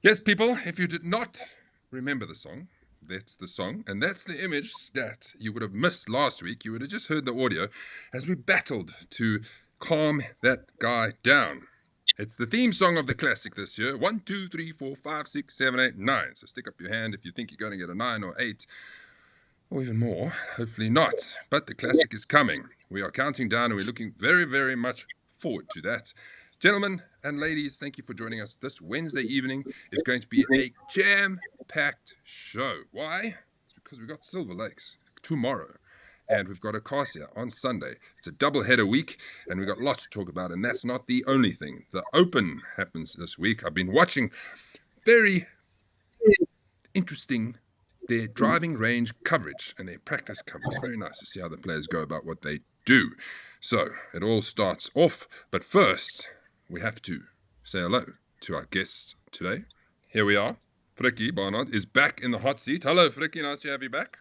Yes, people, if you did not remember the song, that's the song, and that's the image that you would have missed last week. You would have just heard the audio as we battled to calm that guy down. It's the theme song of the classic this year. 1, 2, 3, 4, 5, 6, 7, 8, 9. So stick up your hand if you think you're going to get a 9 or 8 or even more. Hopefully not. But the classic is coming. We are counting down and we're looking very, very much forward to that. Gentlemen and ladies, thank you for joining us this Wednesday evening. It's going to be a jam-packed show. Why? It's because we've got Silver Lakes tomorrow. And we've got Akasia on Sunday. It's a double-header week, and we've got lots to talk about, and that's not the only thing. The Open happens this week. I've been watching very interesting their driving range coverage and their practice coverage. Very nice to see how the players go about what they do. So it all starts off, but first we have to say hello to our guests today. Here we are. Frikkie Barnard is back in the hot seat. Hello, Frikkie. Nice to have you back.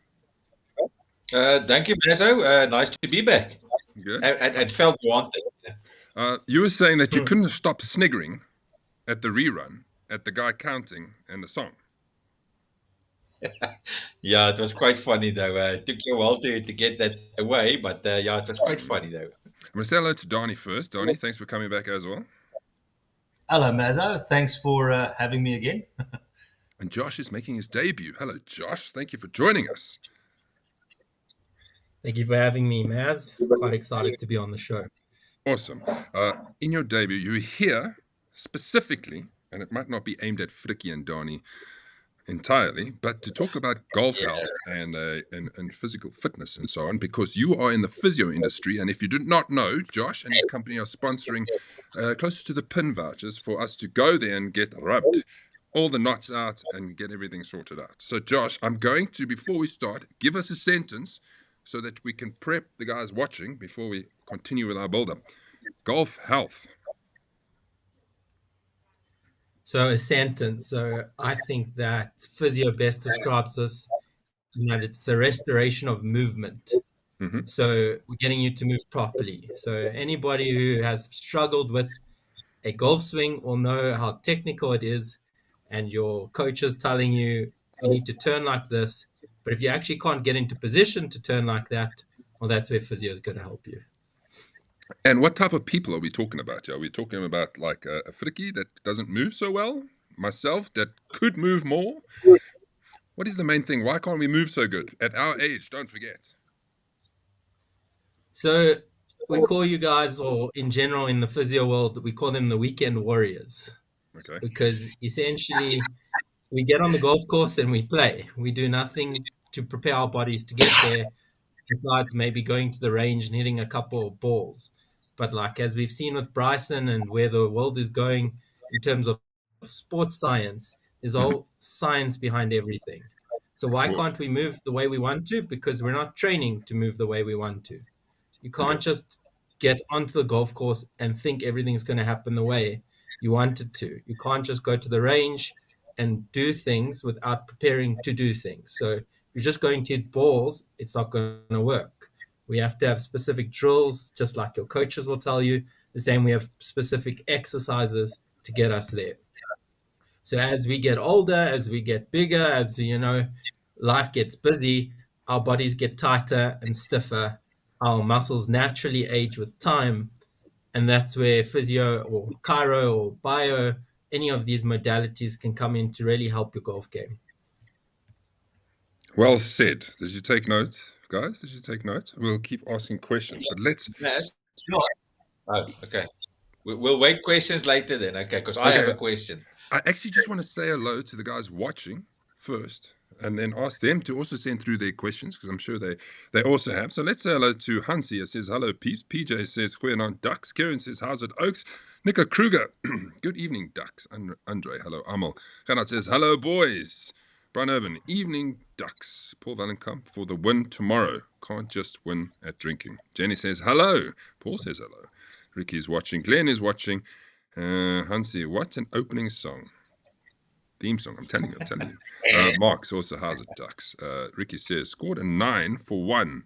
Thank you, Mazo. Nice to be back. Good. It felt wanted. You were saying that you couldn't stop sniggering at the rerun, at the guy counting and the song. Yeah, it was quite funny though. It took you a while to get that away, but yeah, it was quite funny though. I'm going to say hello to Donnie first. Donnie, thanks for coming back as well. Hello, Mazo. Thanks for having me again. And Josh is making his debut. Hello, Josh. Thank you for joining us. Thank you for having me, Maz. Quite excited to be on the show. Awesome. In your debut, you're here specifically, and it might not be aimed at Frikkie and Donnie entirely, but to talk about golf health and physical fitness and so on, because you are in the physio industry. And if you did not know, Josh and his company are sponsoring close to the pin vouchers for us to go there and get rubbed all the knots out and get everything sorted out. So, Josh, I'm going to, before we start, give us a sentence so that we can prep the guys watching before we continue with our build-up. Golf health. So a sentence. So I think that physio best describes this, that it's the restoration of movement. Mm-hmm. So we're getting you to move properly. So anybody who has struggled with a golf swing will know how technical it is, and your coach is telling you need to turn like this. But if you actually can't get into position to turn like that, well, that's where physio is going to help you. And what type of people are we talking about? Are we talking about like a Frikkie that doesn't move so well? Myself that could move more? What is the main thing? Why can't we move so good at our age? Don't forget. So we call you guys, or in general in the physio world, we call them the weekend warriors. Okay. Because essentially we get on the golf course and we play. We do nothing to prepare our bodies to get there, besides maybe going to the range and hitting a couple of balls. But like as we've seen with Bryson and where the world is going in terms of sports science, there's all science behind everything. So why can't we move the way we want to? Because we're not training to move the way we want to. You can't just get onto the golf course and think everything's going to happen the way you want it to. You can't just go to the range and do things without preparing to do things. So if you're just going to hit balls, it's not going to work. We have to have specific drills, just like your coaches will tell you. The same, we have specific exercises to get us there. So as we get older, as we get bigger, as life gets busy, our bodies get tighter and stiffer. Our muscles naturally age with time. And that's where physio or chiro or bio, any of these modalities can come in to really help your golf game. Well said. Did you take notes, guys? Did you take notes? We'll keep asking questions, but let's... Oh, okay. We'll wait questions later then, okay, because I have a question. I actually just want to say hello to the guys watching first, and then ask them to also send through their questions, because I'm sure they also have. So let's say hello to Hansi. It says, hello, peeps. PJ says, goeienaand, Ducks. Karen says, how's it, Oaks? Nico Kruger, good evening, Ducks. Andre, hello, Amal. Gerard says, hello, boys. Brian Irvin, evening, Ducks. Paul Valenkamp for the win tomorrow. Can't just win at drinking. Jenny says, hello. Paul says, hello. Ricky's watching. Glenn is watching. Hansi, what an opening song. Theme song, I'm telling you. Mark's also, how's it, Ducks? Ricky says, scored a 9 for 1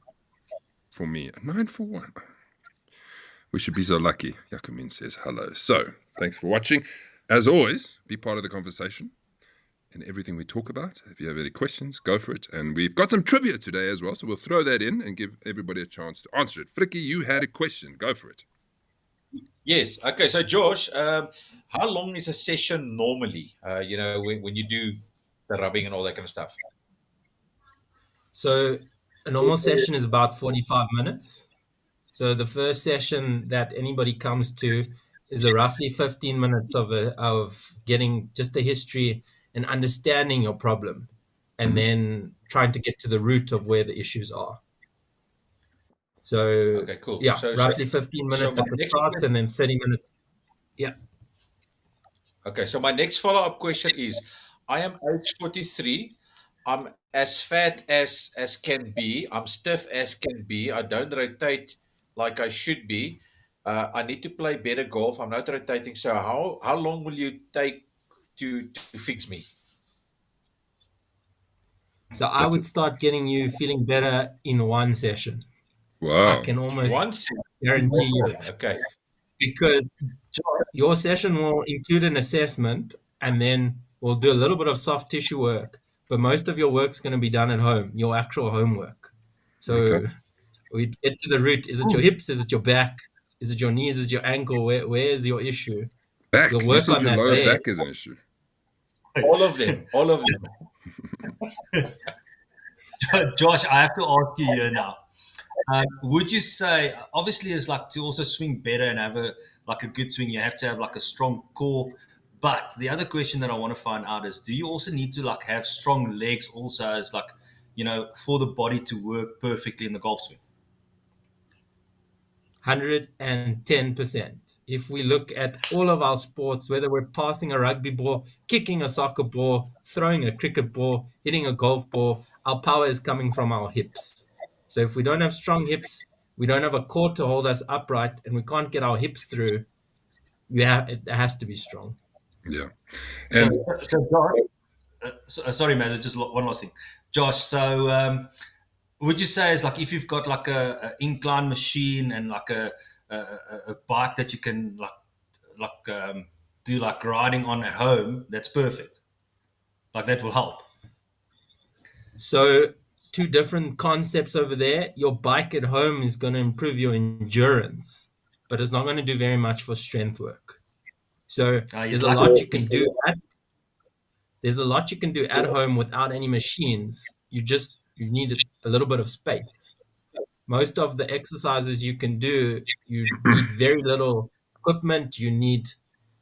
for me. A 9 for 1. We should be so lucky. Jacomin says, hello. So, thanks for watching. As always, be part of the conversation. in everything we talk about. If you have any questions, go for it. And we've got some trivia today as well, so we'll throw that in and give everybody a chance to answer it. Frikkie, you had a question. Go for it. Yes. Okay. So, Josh, how long is a session normally? When you do the rubbing and all that kind of stuff. So a normal session is about 45 minutes. So the first session that anybody comes to is a roughly 15 minutes of getting just the history and understanding your problem, and then trying to get to the root of where the issues are. So Okay, cool. yeah, So roughly 15 minutes my at the next start question- and then 30 minutes. Yeah. Okay, so my next follow-up question is, I am age 43. I'm as fat as can be. I'm stiff as can be. I don't rotate like I should be. I need to play better golf. I'm not rotating. So how long will you take to fix me? So I would start getting you feeling better in one session. I Wow. can almost Once. guarantee you. Okay. Because your session will include an assessment, and then we'll do a little bit of soft tissue work, but most of your work's going to be done at home, your actual homework. So Okay. we get to the root. Is it your hips? Is it your back? Is it your knees? Is it your ankle? Where is your issue? Back. You'll You work said on your that lower there. back is an issue. All of them. All of them. Josh, I have to ask you here now. Would you say, obviously, it's like to also swing better and have a good swing, you have to have like a strong core. But the other question that I want to find out is, do you also need to like have strong legs also as like, for the body to work perfectly in the golf swing? 110%. If we look at all of our sports, whether we're passing a rugby ball, kicking a soccer ball, throwing a cricket ball, hitting a golf ball, our power is coming from our hips. So if we don't have strong hips, we don't have a core to hold us upright, and we can't get our hips through, it has to be strong. Yeah. So, And Josh, sorry, Maz, just one last thing. Josh, so would you say it's like if you've got like a incline machine and like a bike that you can do like riding on at home, that's perfect? Like that will help? So two different concepts over there. Your bike at home is going to improve your endurance, but it's not going to do very much for strength work. So there's a lot you can do at home without any machines. You need a little bit of space. Most of the exercises you can do, you need very little equipment. You need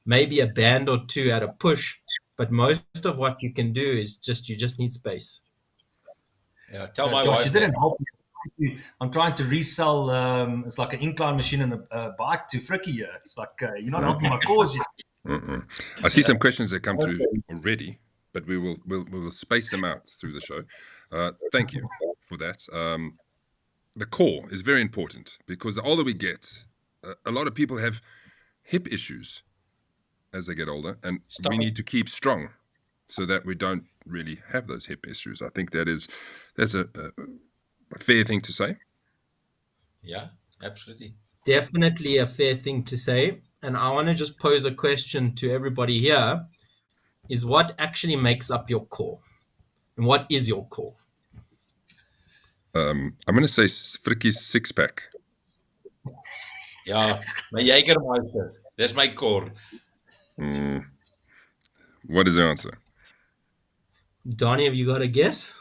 maybe a band or two at a push, but most of what you can do is you just need space. Yeah, tell my Josh, wife you didn't help me. I'm trying to resell. It's like an incline machine and a bike to Frikkie here. It's like you're not helping my cause yet. I see some questions that come through already, but we'll space them out through the show. Thank you for that. The core is very important because the older we get, a lot of people have hip issues as they get older, and we need to keep strong so that we don't really have those hip issues. I think that's a fair thing to say. Yeah, absolutely. Definitely a fair thing to say. And I want to just pose a question to everybody here, is what actually makes up your core? And what is your core? I'm going to say Frikkie's six-pack. Ja, my Jägermeister. That's my core. What is the answer? Donnie, have you got a guess?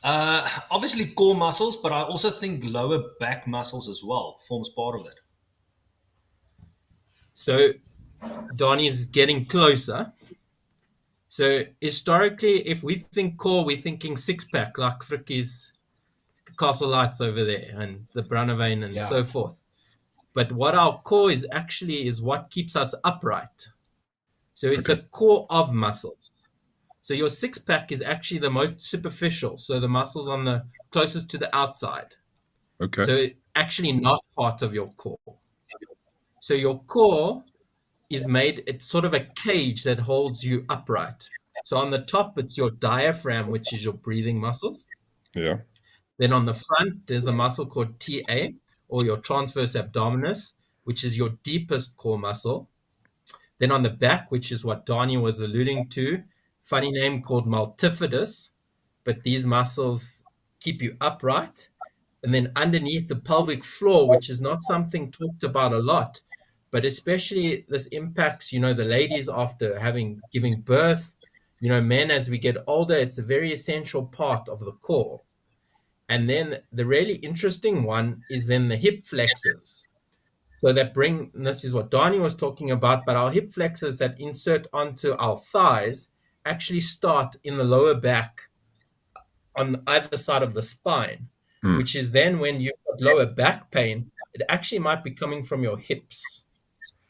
Obviously core muscles, but I also think lower back muscles as well forms part of it. So Donnie's getting closer. So historically, if we think core, we're thinking six-pack, like Frikkie's Castle Lights over there and the Brunnervein and so forth. But what our core is actually is what keeps us upright. So it's a core of muscles. So your six-pack is actually the most superficial. So the muscles on the closest to the outside. Okay. So it's actually not part of your core. So your core is it's sort of a cage that holds you upright. So on the top, it's your diaphragm, which is your breathing muscles. Yeah. Then on the front, there's a muscle called TA, or your transverse abdominis, which is your deepest core muscle. Then on the back, which is what Donnie was alluding to, funny name called multifidus, but these muscles keep you upright. And then underneath the pelvic floor, which is not something talked about a lot, but especially this impacts, the ladies after giving birth, men as we get older, it's a very essential part of the core. And then the really interesting one is then the hip flexors. So this is what Donnie was talking about, but our hip flexors that insert onto our thighs actually start in the lower back on either side of the spine, which is then when you've got lower back pain, it actually might be coming from your hips.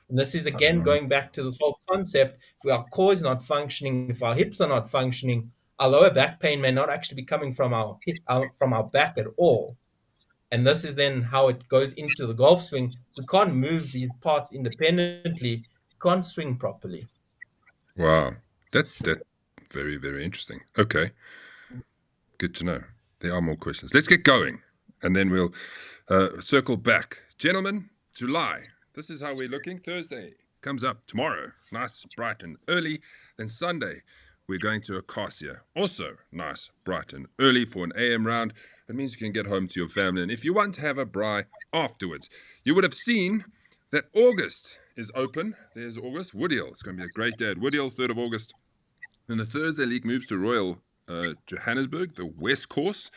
And this is again going back to this whole concept. If our core is not functioning, if our hips are not functioning, our lower back pain may not actually be coming from our back at all. And this is then how it goes into the golf swing. We can't move these parts independently, can't swing properly. Wow. That very, very interesting. Okay. Good to know. There are more questions. Let's get going, and then we'll circle back. Gentlemen, July. This is how we're looking. Thursday comes up tomorrow. Nice, bright and early. Then Sunday, we're going to Akasia. Also nice, bright and early for an AM round. It means you can get home to your family. And if you want to have a braai afterwards, you would have seen that August is open. There's August. Woodhill. It's going to be a great day at Woodhill, 3rd of August. Then the Thursday league moves to Royal Johannesburg, the West Course,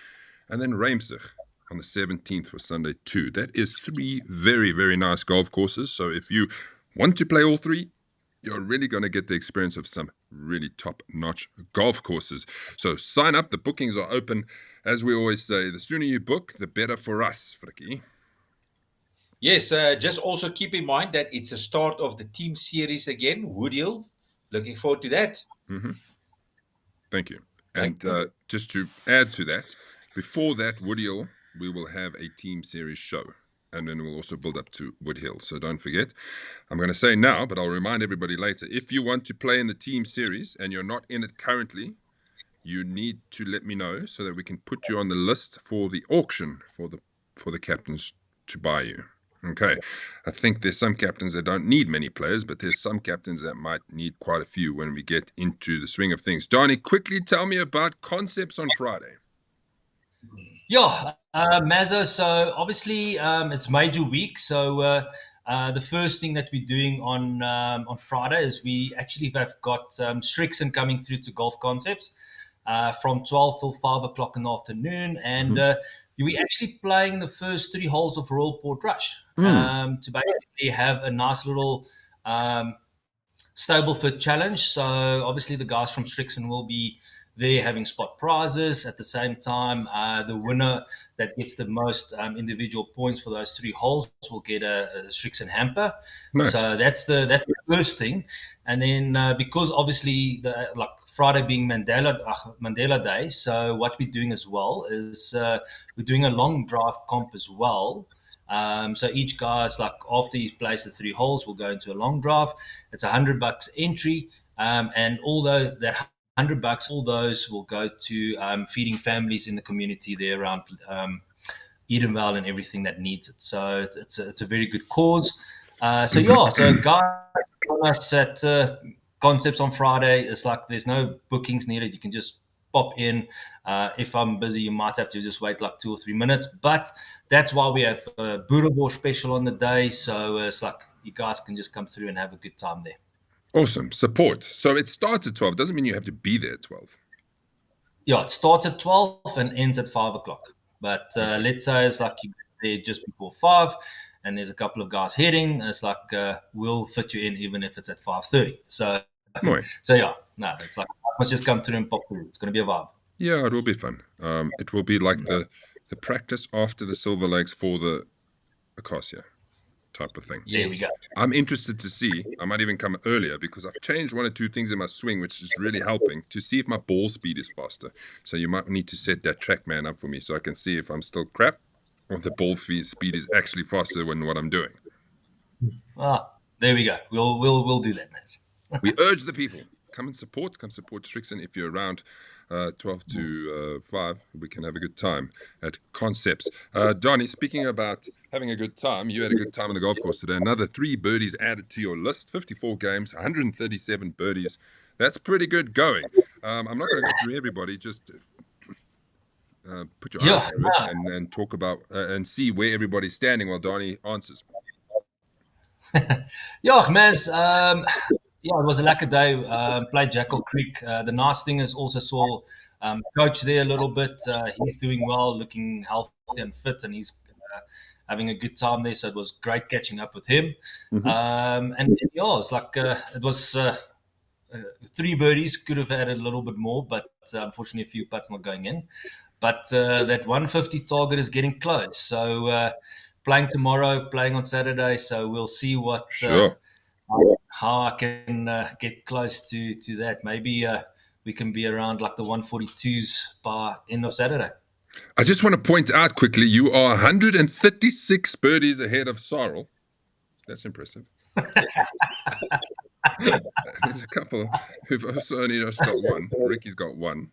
and then Reimsig on the 17th for Sunday 2. That is 3 very, very nice golf courses. So if you want to play all 3, you're really going to get the experience of some really top-notch golf courses. So sign up. The bookings are open. As we always say, the sooner you book, the better for us, Frikkie. Yes, just also keep in mind that it's a start of the team series again, Woodhill. Looking forward to that. Mm-hmm. Thank you. And just to add to that, before that, Woodhill, we will have a team series show. And then we'll also build up to Woodhill. So don't forget. I'm going to say now, but I'll remind everybody later. If you want to play in the team series and you're not in it currently, you need to let me know so that we can put you on the list for the auction for the captains to buy you. Okay. I think there's some captains that don't need many players, but there's some captains that might need quite a few when we get into the swing of things. Donnie, quickly tell me about concepts on Friday. Yeah, Mazzo, so obviously it's major week. So the first thing that we're doing on Friday is we actually have got Strixon coming through to Golf Concepts from 12 till 5 o'clock in the afternoon. And we're actually playing the first 3 holes of Royal Port Rush to basically have a nice little Stableford challenge. So obviously the guys from Strixon will be there having spot prizes. At the same time, the winner that gets the most individual points for those 3 holes will get a Strixon hamper. Nice. So that's the first thing. And then because obviously like Friday being Mandela Day, so what we're doing as well is we're doing a long drive comp as well. So each guy's like after he plays the 3 holes, will go into a long drive. It's $100 entry, and all that $100, all those will go to feeding families in the community there around Edenvale and everything that needs it. So it's a very good cause. So guys, join us at Concepts on Friday. It's like there's no bookings needed. You can just pop in. If I'm busy, you might have to just wait like 2 or 3 minutes. But that's why we have a Boerenbos special on the day. So it's like you guys can just come through and have a good time there. Awesome. Support. So it starts at 12. Doesn't mean you have to be there at 12. Yeah, it starts at 12 and ends at 5 o'clock. But let's say it's like you're there just before 5 and there's a couple of guys heading. It's like we'll fit you in even if it's at 5:30. So yeah, no, it's like I must just come through and pop through. It's going to be a vibe. Yeah, it will be fun. It will be like the practice after the Silver Lakes for the Akasia type of thing. There we go. I'm interested to see. I might even come earlier because I've changed 1 or 2 things in my swing, which is really helping to see if my ball speed is faster. So you might need to set that TrackMan up for me so I can see if I'm still crap or the ball speed is actually faster than what I'm doing. There we go. We'll do that, man. We urge the people. Come support Strixon. If you're around 12 to 5, we can have a good time at Concepts. Donnie, speaking about having a good time, you had a good time on the golf course today. Another 3 birdies added to your list, 54 games, 137 birdies. That's pretty good going. I'm not going to go through everybody. Just put your eyes Yeah, through it and then talk about and see where everybody's standing while Donnie answers. yeah, Maz. Yeah, it was a lekker day. Played Jackal Creek. The nice thing is also saw coach there a little bit. He's doing well, looking healthy and fit, and he's having a good time there. So it was great catching up with him. And yeah, it's like it was 3 birdies. Could have had a little bit more, but unfortunately, a few putts not going in. But that 150 target is getting close. So playing tomorrow, playing on Saturday. So we'll see what. Sure. How I can get close to that. Maybe we can be around like the 142s by end of Saturday. I just want to point out quickly, you are 136 birdies ahead of Sorrel. That's impressive. There's a couple who've also only just got one. Ricky's got one.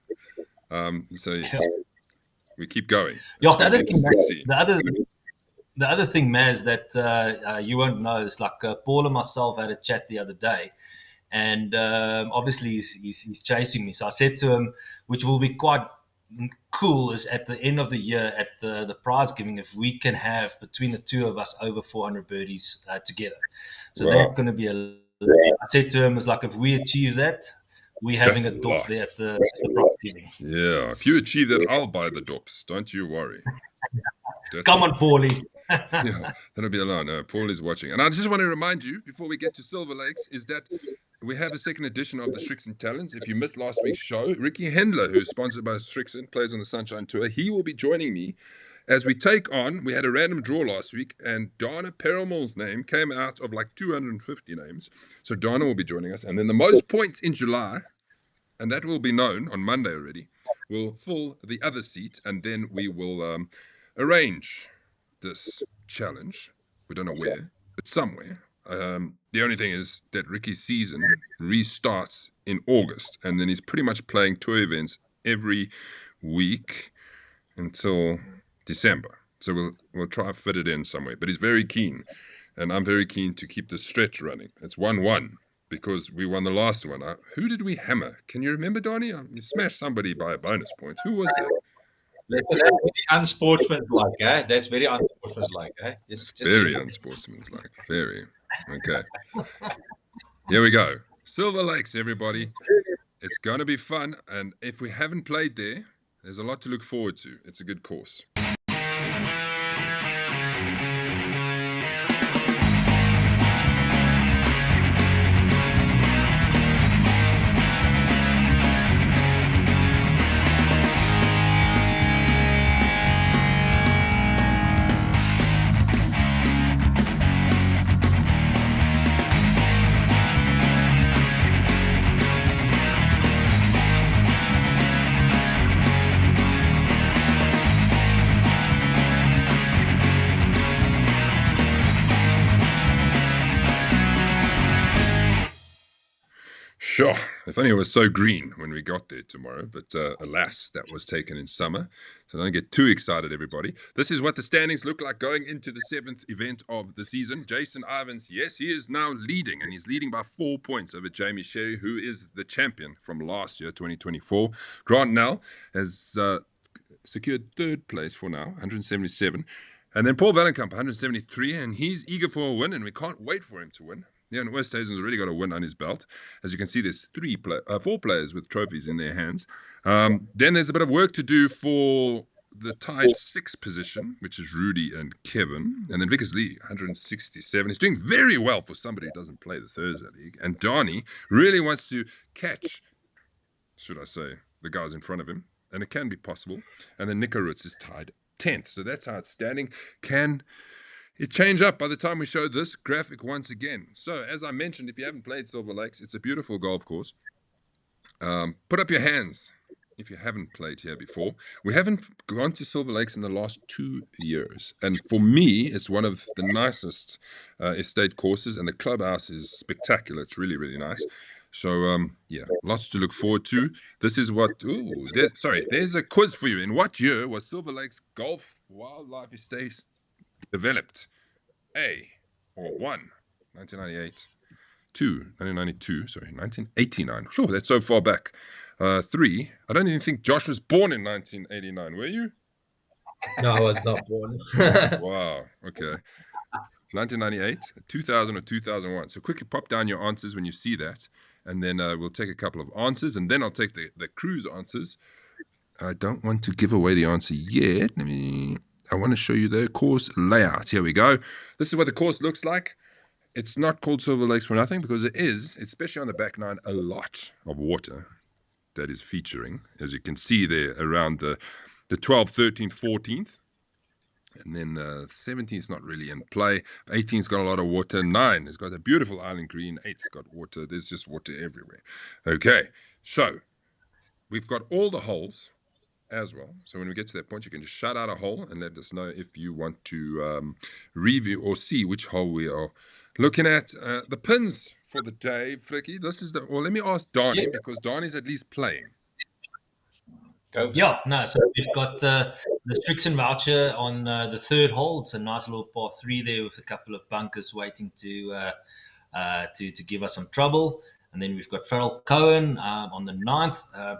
So yes, we keep going. Yeah, the other thing, Maz, that you won't know is like Paul and myself had a chat the other day, and obviously he's chasing me. So I said to him, which will be quite cool, is at the end of the year at the prize giving, if we can have between the two of us over 400 birdies together. So that's going to be I said to him, it's like if we achieve that, we're having a dop there at the prize giving. Yeah, if you achieve that, I'll buy the dops. Don't you worry. Come on, Paulie. Yeah, that'll be alone. Paul is watching. And I just want to remind you, before we get to Silver Lakes, is that we have a second edition of the Strixon Talents. If you missed last week's show, Ricky Hendler, who's sponsored by Strixon, plays on the Sunshine Tour. He will be joining me as we take on, we had a random draw last week, and Dana Perumal's name came out of like 250 names. So Dana will be joining us. And then the most points in July, and that will be known on Monday already, will fill the other seat, and then we will arrange this challenge. We don't know where, but somewhere. The only thing is that Ricky's season restarts in August, and then he's pretty much playing tour events every week until December. So we'll try to fit it in somewhere. But he's very keen, and I'm very keen to keep the stretch running. It's 1-1 because we won the last one. Who did we hammer? Can you remember, Donnie? You smashed somebody by a bonus point. Who was that? That's very unsportsmanlike, eh? That's very unsportsmanlike, eh? It's very unsportsmanlike. Very. Okay. Here we go. Silver Lakes, everybody. It's going to be fun. And if we haven't played there, there's a lot to look forward to. It's a good course. Sure, if only it was so green when we got there tomorrow, but alas, that was taken in summer. So don't get too excited, everybody. This is what the standings look like going into the 7th event of the season. Jason Ivins, yes, he is now leading, and he's leading by 4 points over Jamie Sherry, who is the champion from last year, 2024. Grant Nell has secured 3rd place for now, 177. And then Paul Valenkamp, 173, and he's eager for a win, and we can't wait for him to win. Yeah, and Westhuizen's already got a win on his belt. As you can see, there's 4 players with trophies in their hands. Then there's a bit of work to do for the tied 6th position, which is Rudy and Kevin. And then Vickers Lee, 167. He's doing very well for somebody who doesn't play the Thursday League. And Donnie really wants to catch, should I say, the guys in front of him. And it can be possible. And then Nikarutz is tied 10th. So that's how it's standing. Can it change up by the time we show this graphic once again? So, as I mentioned, if you haven't played Silver Lakes, it's a beautiful golf course. Put up your hands if you haven't played here before. We haven't gone to Silver Lakes in the last 2 years. And for me, it's one of the nicest estate courses, and the clubhouse is spectacular. It's really, really nice. So, yeah, lots to look forward to. This is what... there's a quiz for you. In what year was Silver Lakes Golf Wildlife Estate developed? A, or 1, 1998, 2, 1992, 1989. Sure, that's so far back. 3. I don't even think Josh was born in 1989. Were you? No, I was not born. Wow. Okay. 1998, 2000, or 2001. So quickly pop down your answers when you see that, and then we'll take a couple of answers, and then I'll take the cruise answers. I don't want to give away the answer yet. I want to show you the course layout. Here we go. This is what the course looks like. It's not called Silver Lakes for nothing, because it is, especially on the back nine, a lot of water that is featuring, as you can see there, around the 12th, 13th, 14th. And then 17's not really in play. 18's got a lot of water. 9 has got a beautiful island green. 8's got water. There's just water everywhere. Okay, so we've got all the holes as well. So when we get to that point, you can just shout out a hole and let us know if you want to review or see which hole we are looking at. The pins for the day, Flicky. This is well, let me ask Donnie, because Donnie's at least playing. Go for it. Yeah, no. So we've got the Strixon voucher on the third hole. It's a nice little par 3 there with a couple of bunkers waiting to give us some trouble. And then we've got Farrell Cohen on the 9th.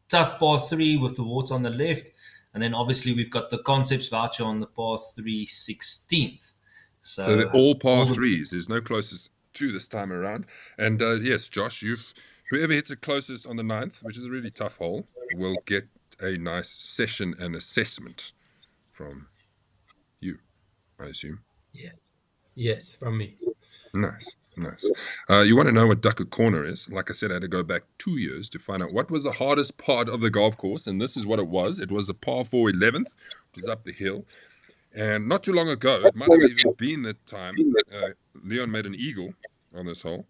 Tough par 3 with the water on the left. And then obviously we've got the Concepts voucher on the par 3 16th. So they're all par 3s. There's no closest 2 this time around. And yes, Josh, whoever hits it closest on the 9th, which is a really tough hole, will get a nice session and assessment from you, I assume. Yeah. Yes, from me. Nice. You want to know what Duckhook Corner is? Like I said, I had to go back 2 years to find out what was the hardest part of the golf course, and this is what it was. It was the par 4 11th, which is up the hill. And not too long ago, it might have even been the time Leon made an eagle on this hole.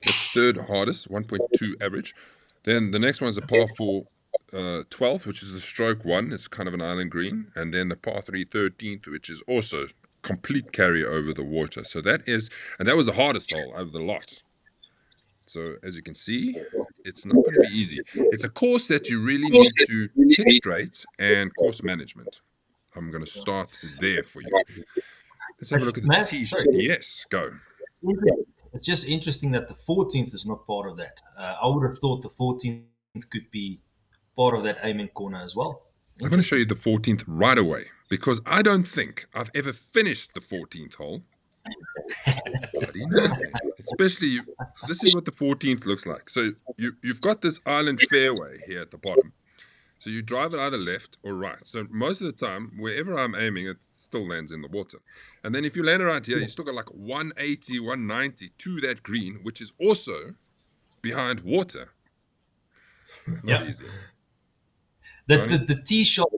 It's third hardest, 1.2 average. Then the next one is a par 4 12th, which is a stroke 1. It's kind of an island green. And then the par 3 13th, which is also complete carry over the water. So that was the hardest hole out of the lot. So as you can see, it's not going to be easy. It's a course that you really need to hit straight and course management. I'm going to start there for you. Let's have a look at the tee. Yes, go. It's just interesting that the 14th is not part of that. I would have thought the 14th could be part of that aiming corner as well. I'm going to show you the 14th right away, because I don't think I've ever finished the 14th hole. Bloody no, man. Especially, this is what the 14th looks like. So you've got this island fairway here at the bottom. So you drive it either left or right. So most of the time, wherever I'm aiming, it still lands in the water. And then if you land around here, you still got like 180, 190 to that green, which is also behind water. Not easy. The tee shot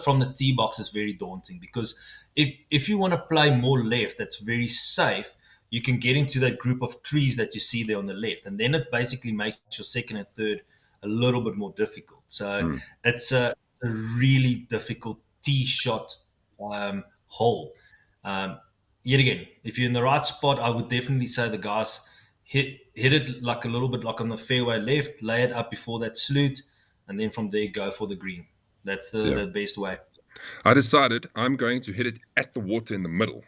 from the tee box is very daunting, because if you want to play more left, that's very safe. You can get into that group of trees that you see there on the left, and then it basically makes your second and third a little bit more difficult. So it's a really difficult tee shot hole. Yet again, if you're in the right spot, I would definitely say the guys hit it like a little bit like on the fairway left, lay it up before that sloot, and then from there go for the green. That's the best way. I decided I'm going to hit it at the water in the middle,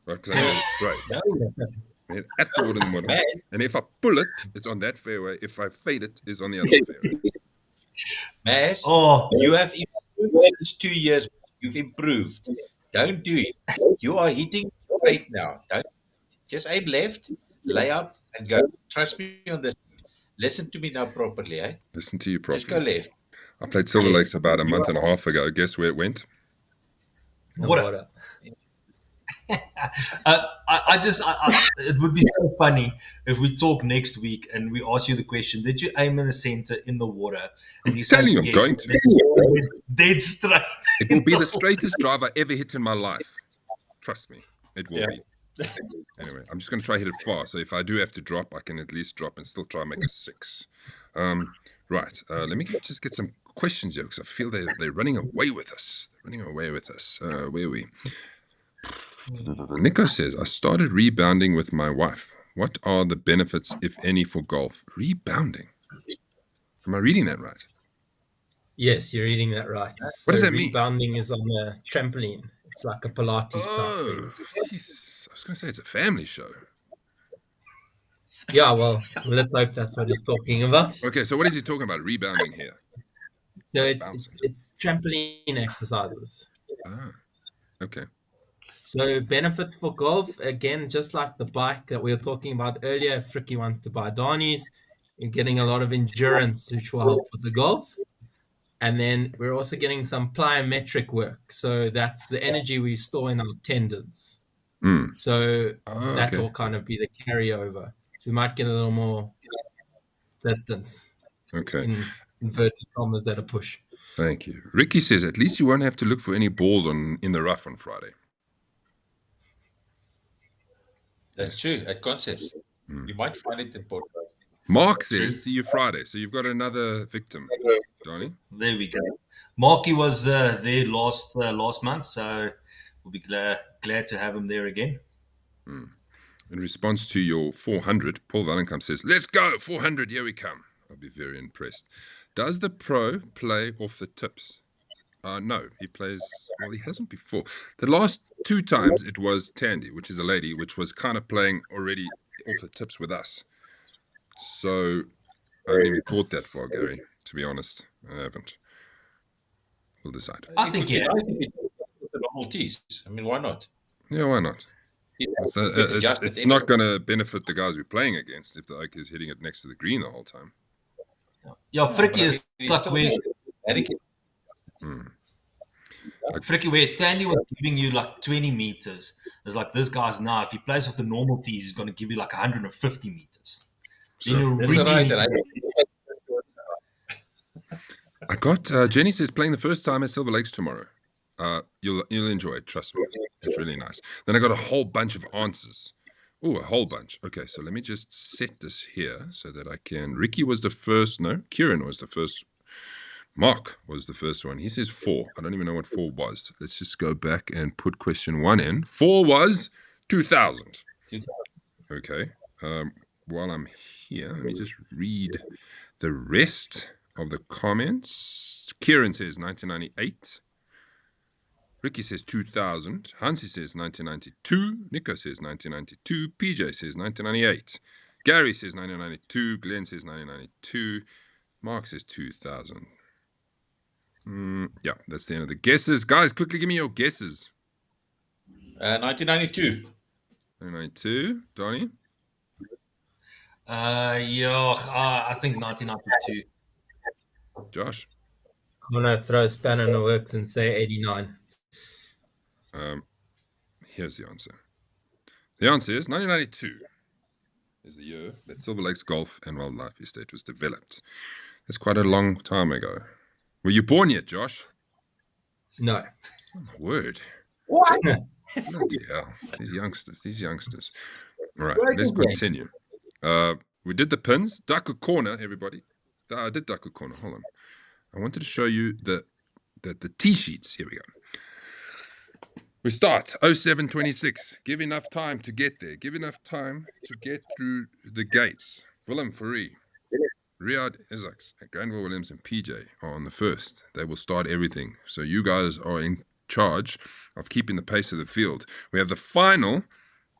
right? Because I know it's straight. At the water in the middle. And if I pull it, it's on that fairway. If I fade it, it's on the other fairway. Mas, you have improved these 2 years. You've improved. Don't do it. You are hitting straight now. Don't just aim left, lay up, and go. Trust me on this. Listen to me now properly, eh? Listen to you properly. Just go left. I played Silver Lakes about a month and a half ago. Guess where it went? Water. It would be so funny if we talk next week and we ask you the question: did you aim in the center in the water? And you say I'm yes, going to. Dead straight. It will be the straightest drive I ever hit in my life. Trust me, it will be. Anyway, I'm just going to try hit it far. So if I do have to drop, I can at least drop and still try and make a 6. Right. Let me just get some questions here, because I feel they're running away with us. Where are we? Nico says, I started rebounding with my wife. What are the benefits, if any, for golf? Rebounding? Am I reading that right? Yes, you're reading that right. What does that mean? Rebounding is on the trampoline. It's like a Pilates type thing. Jeez. I was going to say it's a family show. Yeah, well, let's hope that's what he's talking about. Okay, so what is he talking about? Rebounding here. So Not it's bouncing. it's trampoline exercises. Ah, okay. So benefits for golf, again, just like the bike that we were talking about earlier, if Fricky wants to buy Donnie's, you're getting a lot of endurance, which will help with the golf. And then we're also getting some plyometric work. So that's the energy we store in our tendons. Mm. So Oh, that okay. will kind of be the carryover. So we might get a little more distance Okay. in inverted commas at a push. Thank you. Ricky says, at least you won't have to look for any balls in the rough on Friday. That's true. At Concepts, Mm. you might find it in Port. Mark True. says, see you Friday. So you've got another victim, Donnie. There we go. Marky was there last month, so we'll be glad to have him there again. Mm. In response to your 400, Paul Vallenkamp says, let's go, 400, here we come. I'll be very impressed. Does the pro play off the tips? No, he plays, well, he hasn't before. The last 2 times it was Tandy, which is a lady, which was kind of playing already off the tips with us. So I haven't even thought that far, Gary, to be honest. I haven't. We'll decide. I think, yeah. The normal tees. I mean, why not? Yeah, why not? It's not going to benefit the guys we're playing against if the oak is hitting it next to the green the whole time. Yeah, Fricky is like where Fricky, where Tandy was giving you like 20 meters. It's like this guy's now, if he plays off the normal tees, he's going to give you like 150 meters. So, then you really need to... I got Jenny says playing the first time at Silver Lakes tomorrow. You'll enjoy it, trust me. It's really nice. Then I got a whole bunch of answers. Oh, a whole bunch. Okay, so let me just set this here so that I can. Ricky was the first. No, Kieran was the first. Mark was the first one. He says 4. I don't even know what 4 was. Let's just go back and put question 1 in. 4 was 2000. Okay. While I'm here, let me just read the rest of the comments. Kieran says 1998. Ricky says 2000. Hansi says 1992. Nico says 1992. PJ says 1998. Gary says 1992. Glenn says 1992. Mark says 2000. Yeah, that's the end of the guesses. Guys, quickly give me your guesses. 1992. 1992. Donnie? I think 1992. Josh? I'm going to throw a spanner in the works and say 89. Here's the answer. The answer is 1992 is the year that Silver Lakes Golf and Wildlife Estate was developed. That's quite a long time ago. Were you born yet, Josh? No. Oh, my word. What? Bloody hell. These youngsters. All right, let's continue. We did the pins. Duckhook corner, everybody. I did Duckhook corner. Hold on. I wanted to show you the tee sheets. Here we go. We start 0726. Give enough time to get there. Give enough time to get through the gates. Willem Fourie, Riyad Isaacs, Granville Williams, and PJ are on the first. They will start everything. So you guys are in charge of keeping the pace of the field. We have the final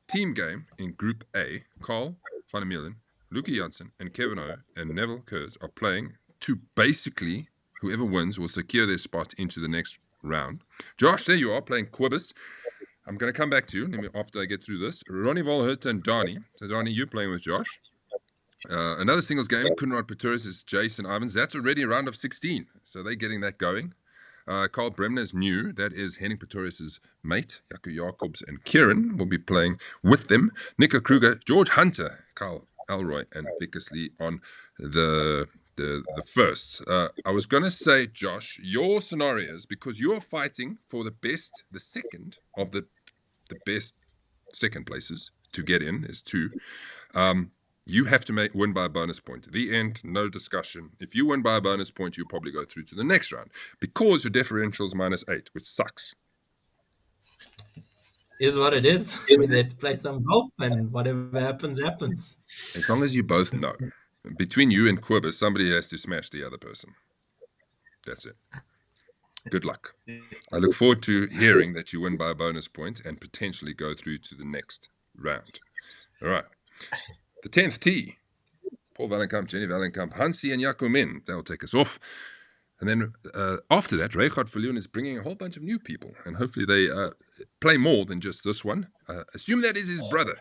team game in Group A. Carl van der Meulen, Luca Janssen, and Kevin O and Neville Kurz are playing to basically, whoever wins will secure their spot into the next round. Josh, there you are, playing Quibus. I'm going to come back to you after I get through this. Ronnie Volhut and Donnie. So, Donnie, you're playing with Josh. Another singles game, Kunrad Pretorius is Jason Ivans. That's already a round of 16, so they're getting that going. Carl Bremner is new. That is Henning Pretorius' mate. Jaco Jacobs and Kieran will be playing with them. Nico Kruger, George Hunter, Carl Elroy, and Vickers Lee on the first. I was going to say, Josh, your scenarios, because you're fighting for the second of the best second places to get in, is 2. You have to win by a bonus point. The end, no discussion. If you win by a bonus point, you probably go through to the next round because your differential is -8, which sucks. Is what it is. We're there to play some golf, and whatever happens, happens. As long as you both know. Between you and Quibus, somebody has to smash the other person. That's it. Good luck. I look forward to hearing that you win by a bonus point and potentially go through to the next round. All right. The 10th tee. Paul Valenkamp, Jenny Valenkamp, Hansi and Jaco Min. They'll take us off. And then after that, Reichardt Viljoen is bringing a whole bunch of new people. And hopefully they play more than just this one. Assume that is his brother,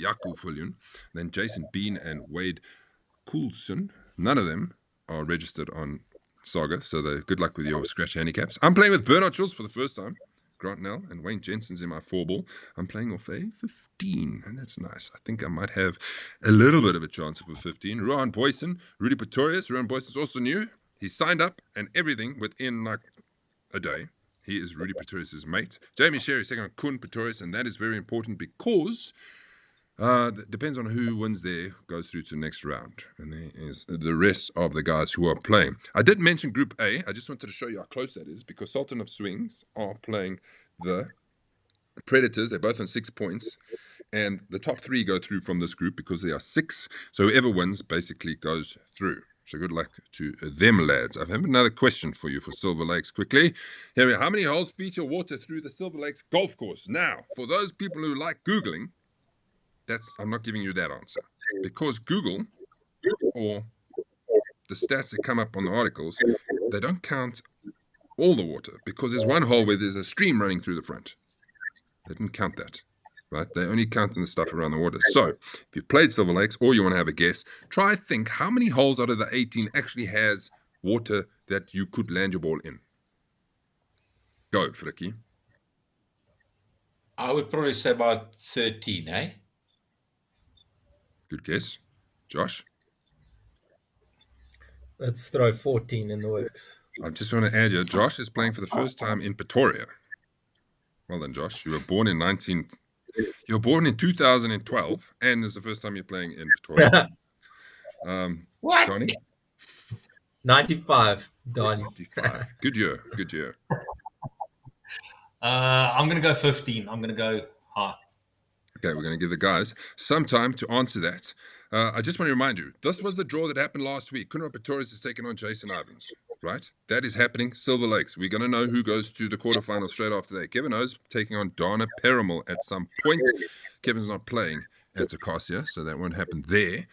Jaco Viljoen. Then Jason Bean and Wade Coulson. None of them are registered on Saga, so good luck with your scratch handicaps. I'm playing with Bernard Schultz for the first time. Grant Nell and Wayne Jensen's in my 4-ball. I'm playing off a 15, and that's nice. I think I might have a little bit of a chance of a 15. Rohan Boyson, Rudy Pretorius. Rohan Boyson's also new. He signed up and everything within like a day. He is Rudy Pretorius' mate. Jamie Sherry second on Kun Pretorius, and that is very important because depends on who wins there, goes through to the next round. And there is the rest of the guys who are playing. I did mention Group A. I just wanted to show you how close that is because Sultan of Swings are playing the Predators. They're both on 6 points. And the top 3 go through from this group because there are 6. So whoever wins basically goes through. So good luck to them, lads. I have another question for you for Silver Lakes quickly. Here we are. How many holes feature water through the Silver Lakes golf course? Now, for those people who like Googling, I'm not giving you that answer. Because Google, or the stats that come up on the articles, they don't count all the water. Because there's one hole where there's a stream running through the front. They didn't count that. Right? They only count in the stuff around the water. So, if you've played Silver Lakes or you want to have a guess, try think how many holes out of the 18 actually has water that you could land your ball in. Go, Fricky. I would probably say about 13, eh? Good guess. Josh? Let's throw 14 in the works. I just want to add here, Josh is playing for the first time in Pretoria. Well done, Josh. You were born in 2012, and it's the first time you're playing in Pretoria. What? Donnie? 95, Donnie. 95. Good year. Good year. I'm going to go 15. I'm going to go high. Okay, we're going to give the guys some time to answer that. I just want to remind you, this was the draw that happened last week. Kunra Pretorius is taking on Jason Ivans, right? That is happening. Silver Lakes. We're going to know who goes to the quarterfinals straight after that. Kevin O's taking on Dana Perimal at some point. Kevin's not playing at Akasia, so that won't happen there.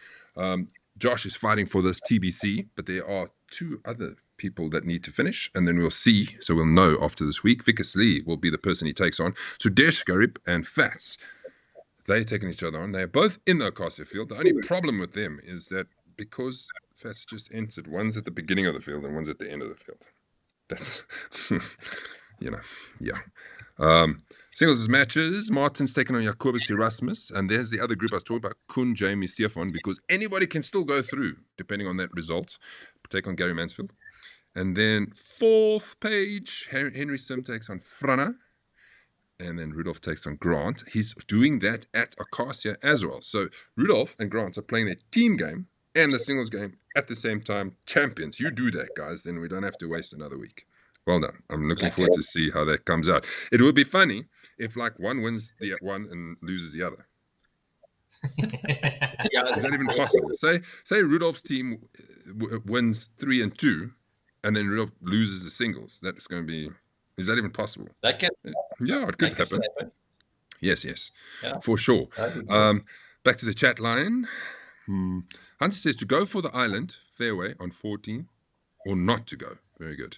Josh is fighting for this TBC, but there are 2 other people that need to finish, and then we'll see. So we'll know after this week. Vikas Lee will be the person he takes on. Sudesh Garib and Fats. They're taking each other on. They're both in the Akasia field. The only problem with them is that because Fats just entered, one's at the beginning of the field and one's at the end of the field. That's, yeah. Singles matches. Martin's taking on Jacobus Erasmus. And there's the other group I was talking about, Kun, Jamie, Siafon, because anybody can still go through, depending on that result. Take on Gary Mansfield. And then 4th page, Henry Sim takes on Frana. And then Rudolph takes on Grant. He's doing that at Akasia as well. So Rudolph and Grant are playing their team game and the singles game at the same time. Champions. You do that, guys. Then we don't have to waste another week. Well done. I'm looking forward to see how that comes out. It would be funny if like one wins the one and loses the other. Is that even possible? Say Rudolph's team wins 3-2 and then Rudolph loses the singles. That's going to be... Is that even possible? That can, yeah, it could happen. Yes, yeah. For sure. Back to the chat line. Hunter says to go for the island fairway on 14 or not to go. Very good.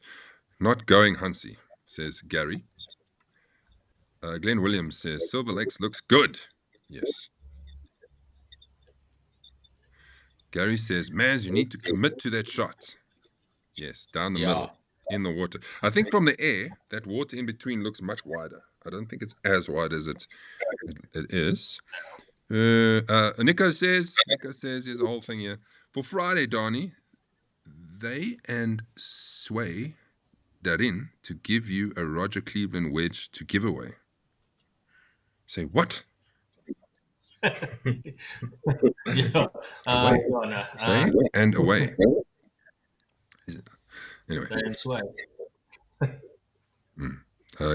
Not going, Hansi, says Gary. Glenn Williams says Silver Lakes looks good. Yes. Gary says, Maz, you need to commit to that shot. Yes, down the middle. In the water. I think from the air, that water in between looks much wider. I don't think it's as wide as it is. Nico says, here's a whole thing here. For Friday, Donnie, they and Sway Darin to give you a Roger Cleveland wedge to give away. Say what? Away. And away. Anyway.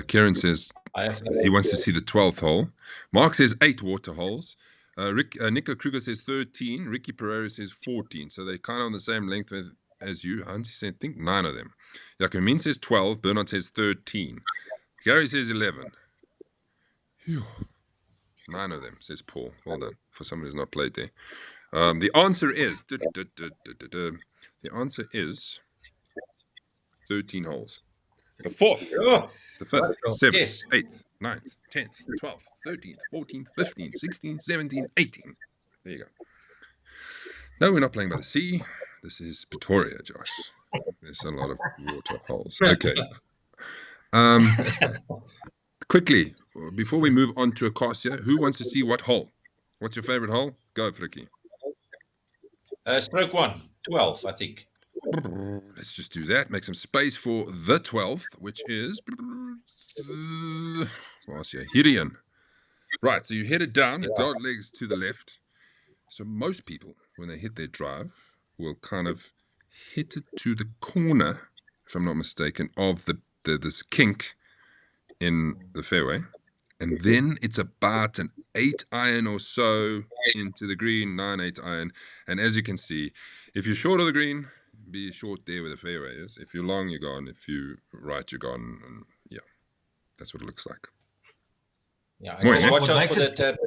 Kieran says he wants to see the 12th hole. Mark says 8 water holes. Nico Kruger says 13. Ricky Pereira says 14. So they're kind of on the same length as you. Hansi said, I think 9 of them. Jacomin says 12. Bernard says 13. Gary says 11. Phew. 9 of them, says Paul. Well done for someone who's not played there. The answer is 13 holes. The fourth, Oh, the fifth, the seventh, yes. 8th, 9th, 10th, 12th, 13th, 14th, 15th, 16th, 17th, 18th. There you go. No, we're not playing by the sea. This is Pretoria, Josh. There's a lot of water holes. Okay. Quickly, before we move on to Akasia, who wants to see what hole? What's your favorite hole? Go, Fricky. Stroke 1, 12, I think. Let's just do that. Make some space for the 12th, which is Hirian. Right, so you hit it down, dog legs to the left. So most people, when they hit their drive, will kind of hit it to the corner, if I'm not mistaken, of this kink in the fairway. And then it's about an 8-iron or so into the green, 9-8 iron. And as you can see, if you're short of the green, be short there where the fairway is. If you're long, you're gone. If you're right, you're gone. And yeah, that's what it looks like. Yeah, and just watch out for that.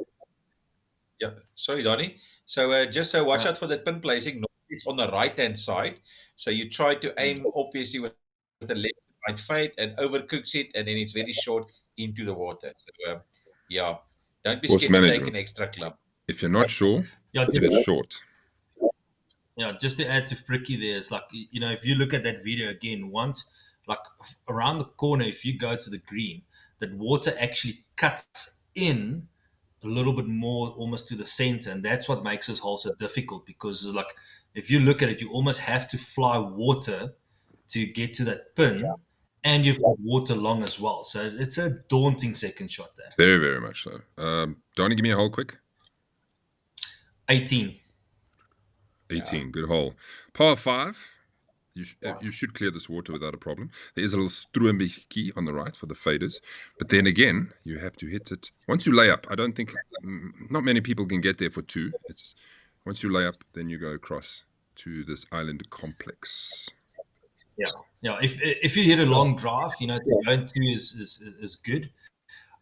Yeah, sorry, Donnie. So just watch out for that pin placing. It's on the right-hand side. So you try to aim, obviously, with the left right fade and overcooks it, and then it's very short into the water. So, yeah, don't be scared to take an extra club. If you're not sure, hit it short. Yeah, just to add to Fricky there, it's like, you know, if you look at that video again, once, like around the corner, if you go to the green, that water actually cuts in a little bit more almost to the center. And that's what makes this hole so difficult, because it's like, if you look at it, you almost have to fly water to get to that pin, and you've got water long as well. So it's a daunting second shot there. Very, very much so. Donnie, give me a hole quick. 18. 18, good hole. Par 5, you should clear this water without a problem. There is a little stroombietjie on the right for the faders. But then again, you have to hit it. Once you lay up, I don't think, not many people can get there for 2. It's once you lay up, then you go across to this island complex. Yeah. If you hit a long drive, you know, to go into is good.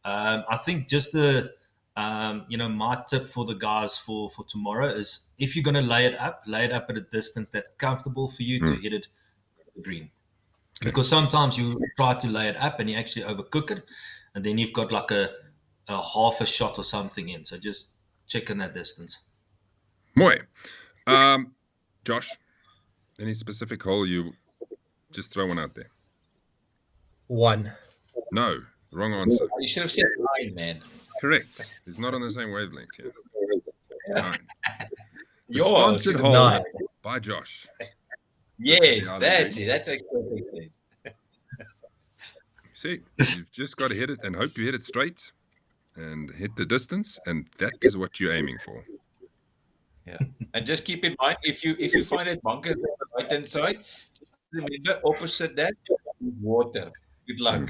I think just the my tip for the guys for tomorrow is, if you're going to lay it up at a distance that's comfortable for you to hit it green. Because sometimes you try to lay it up and you actually overcook it, and then you've got like a half a shot or something in. So just check in that distance. Mooi. Josh, any specific hole you just throw one out there? 1. No, wrong answer. You should have said 9, man. Correct. It's not on the same wavelength here. 9. The Yours, sponsored hole 9. by Josh. Yes, that's it. That makes perfect sense. See, you've just got to hit it and hope you hit it straight and hit the distance, and that is what you're aiming for. Yeah, and just keep in mind, if you find it bunkers on the right hand side, remember opposite that water. Good luck.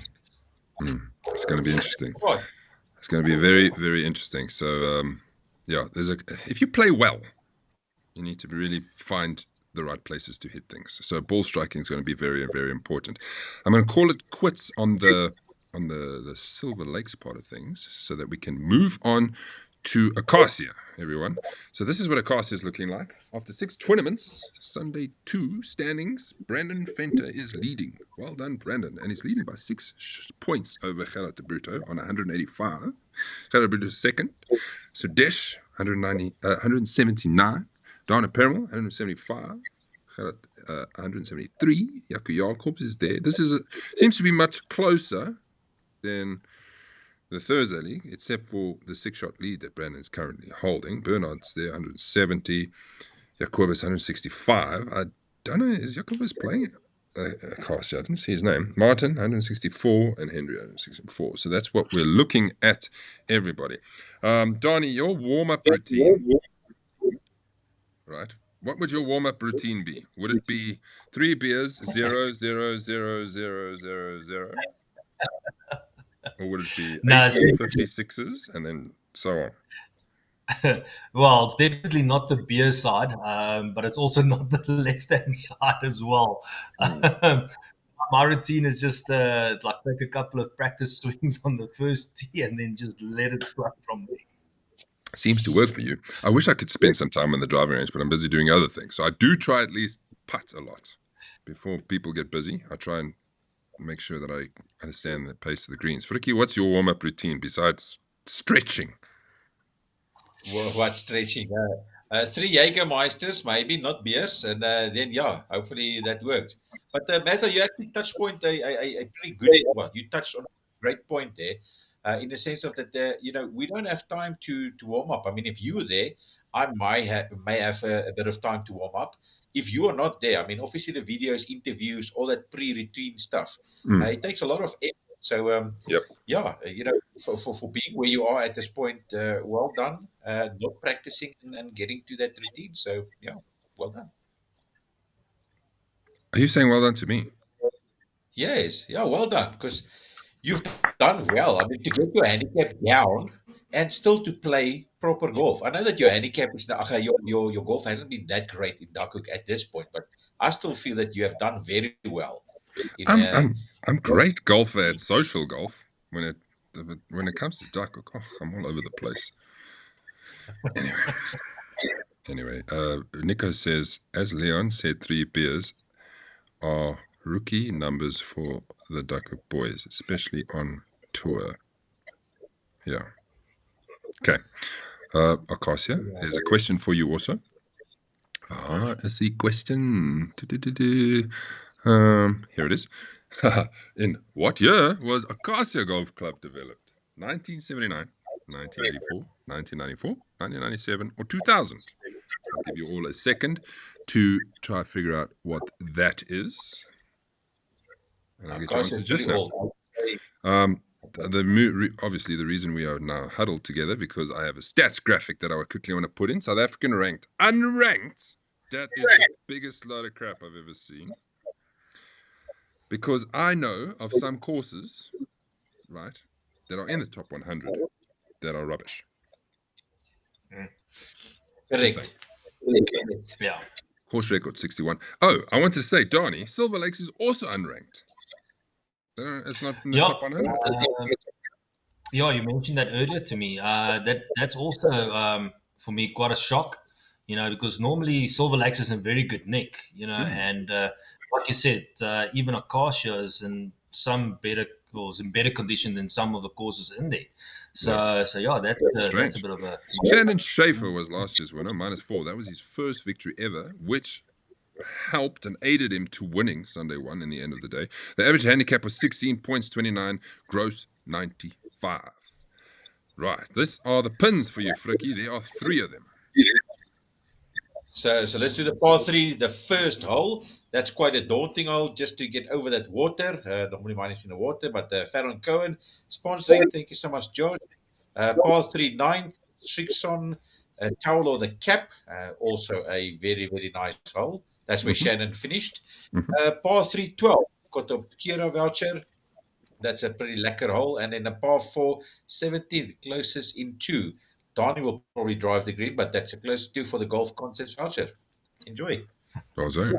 It's going to be interesting. Right. It's going to be very, very interesting. So, if you play well, you need to really find the right places to hit things. So ball striking is going to be very, very important. I'm going to call it quits on the Silver Lakes part of things, so that we can move on to Akasia, everyone. So this is what Akasia is looking like. After 6 tournaments, Sunday 2 standings, Brandon Venter is leading. Well done, Brandon. And he's leading by 6 points over Gerard de Brito on 185. Gerard de Brito is second. Sudesh, 179. Dana Permel, 175. Gerard, 173. Jaco Jacobs is there. This seems to be much closer than the Thursday League, except for the 6-shot lead that Brandon is currently holding. Bernard's there, 170. Jacobus, 165. I don't know, is Jacobus playing Akasia? I didn't see his name. Martin, 164, and Henry, 164. So that's what we're looking at, everybody. Donnie, your warm-up routine, right? What would your warm-up routine be? Would it be 3 beers, 0, 0, 0, 0, 0, 0? Or would it be 18 56s and then so on? Well, it's definitely not the beer side, but it's also not the left-hand side as well. My routine is just like take a couple of practice swings on the first tee and then just let it flow from there. Seems to work for you. I wish I could spend some time on the driving range, but I'm busy doing other things. So I do try at least putt a lot. Before people get busy, I try and make sure that I understand the pace of the greens. Frikkie, what's your warm-up routine besides stretching? What stretching? 3 Jägermeisters, maybe, not beers. And then, yeah, hopefully that works. But Mazza, you actually touched point a pretty good, well, you touched on a great point there. In the sense of that, we don't have time to warm up. I mean, if you were there, I may have a bit of time to warm up. If you are not there, I mean, obviously the videos, interviews, all that pre-routine stuff, it takes a lot of effort. So, Yep. yeah, for being where you are at this point, well done. Not practicing and getting to that routine. So, yeah, well done. Are you saying well done to me? Yes, yeah, well done. Because you've done well. I mean, to get your handicap down and still to play proper golf. I know that your handicap is your golf hasn't been that great in Duckhook at this point, but I still feel that you have done very well. I'm great golfer at social golf. When it comes to Duckhook, I'm all over the place. Anyway, Nico says, as Leon said, 3 beers are rookie numbers for the Duckhook boys, especially on tour. Yeah. Okay. Akasia, there's a question for you also. Is the question. Here it is. In what year was Akasia Golf Club developed? 1979, 1984, 1994, 1997, or 2000? I'll give you all a second to try to figure out what that is. And I'll get your answers just now. Obviously, the reason we are now huddled together because I have a stats graphic that I quickly want to put in. South African ranked. Unranked. That is the biggest load of crap I've ever seen. Because I know of some courses, right, that are in the top 100 that are rubbish. Correct. Yeah. Course record 61. Oh, I want to say, Donnie, Silver Lakes is also unranked. It's not in the top 100. Yeah, you mentioned that earlier to me. That's also for me quite a shock, because normally Silver Lakes is in very good nick, and like you said, even Akasia is in some better course, in better condition than some of the courses in there. So yeah, that's a bit of a. Shannon Schaefer was last year's winner, -4. That was his first victory ever, which helped and aided him to winning Sunday 1 in the end of the day. The average handicap was 16 points, 29, gross 95. Right, these are the pins for you, Frikkie. There are 3 of them. So let's do the par 3, the first hole. That's quite a daunting hole just to get over that water. Normally mine is in the water, but Farron Cohen sponsoring. Thank you so much, George. Par 3, 9th, Shrikson, Towel or the Cap. Also a very, very nice hole. That's where Shannon finished. Par 3, 12. Got a Kira voucher. That's a pretty lekker hole. And then a par 4, 17th, closest in 2. Donnie will probably drive the green, but that's a close 2 for the Golf Concepts voucher. Enjoy. Well done.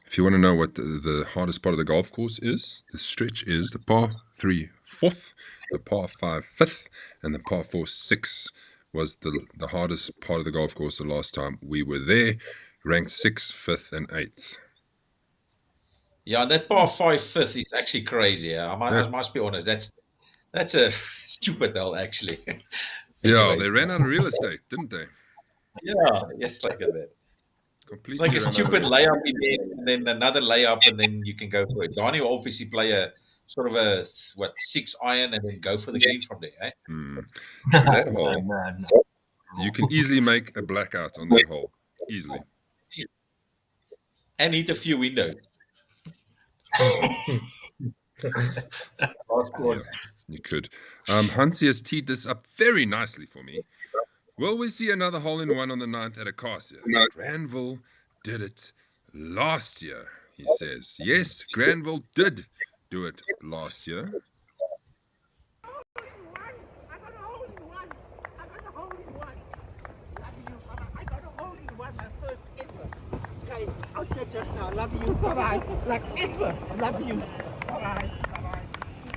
If you want to know what the hardest part of the golf course is, the stretch is the par 3 4th, the par 5 5th, and the par 4 6 was the hardest part of the golf course the last time we were there, ranked 6th, 5th, and 8th. Yeah, and that par 5 5th is actually crazy. I must be honest. That's a stupid hole, actually. Yeah, they ran out of real estate, didn't they? Yeah, yes, like that. Completely like a stupid layup in there, and then another layup, and then you can go for it. Donnie will obviously play a sort of a 6 iron, and then go for the green from there. Eh? That hole, you can easily make a blackout on that hole, easily, and hit a few windows. Yeah, you could. Hansi has teed this up very nicely for me. Will we see another hole-in-one on the 9th at Akasia? Granville did it last year, he says. Yes, Granville did do it last year. Okay, just now. Love you. Bye-bye. Like ever. Love you. Bye-bye. Bye-bye.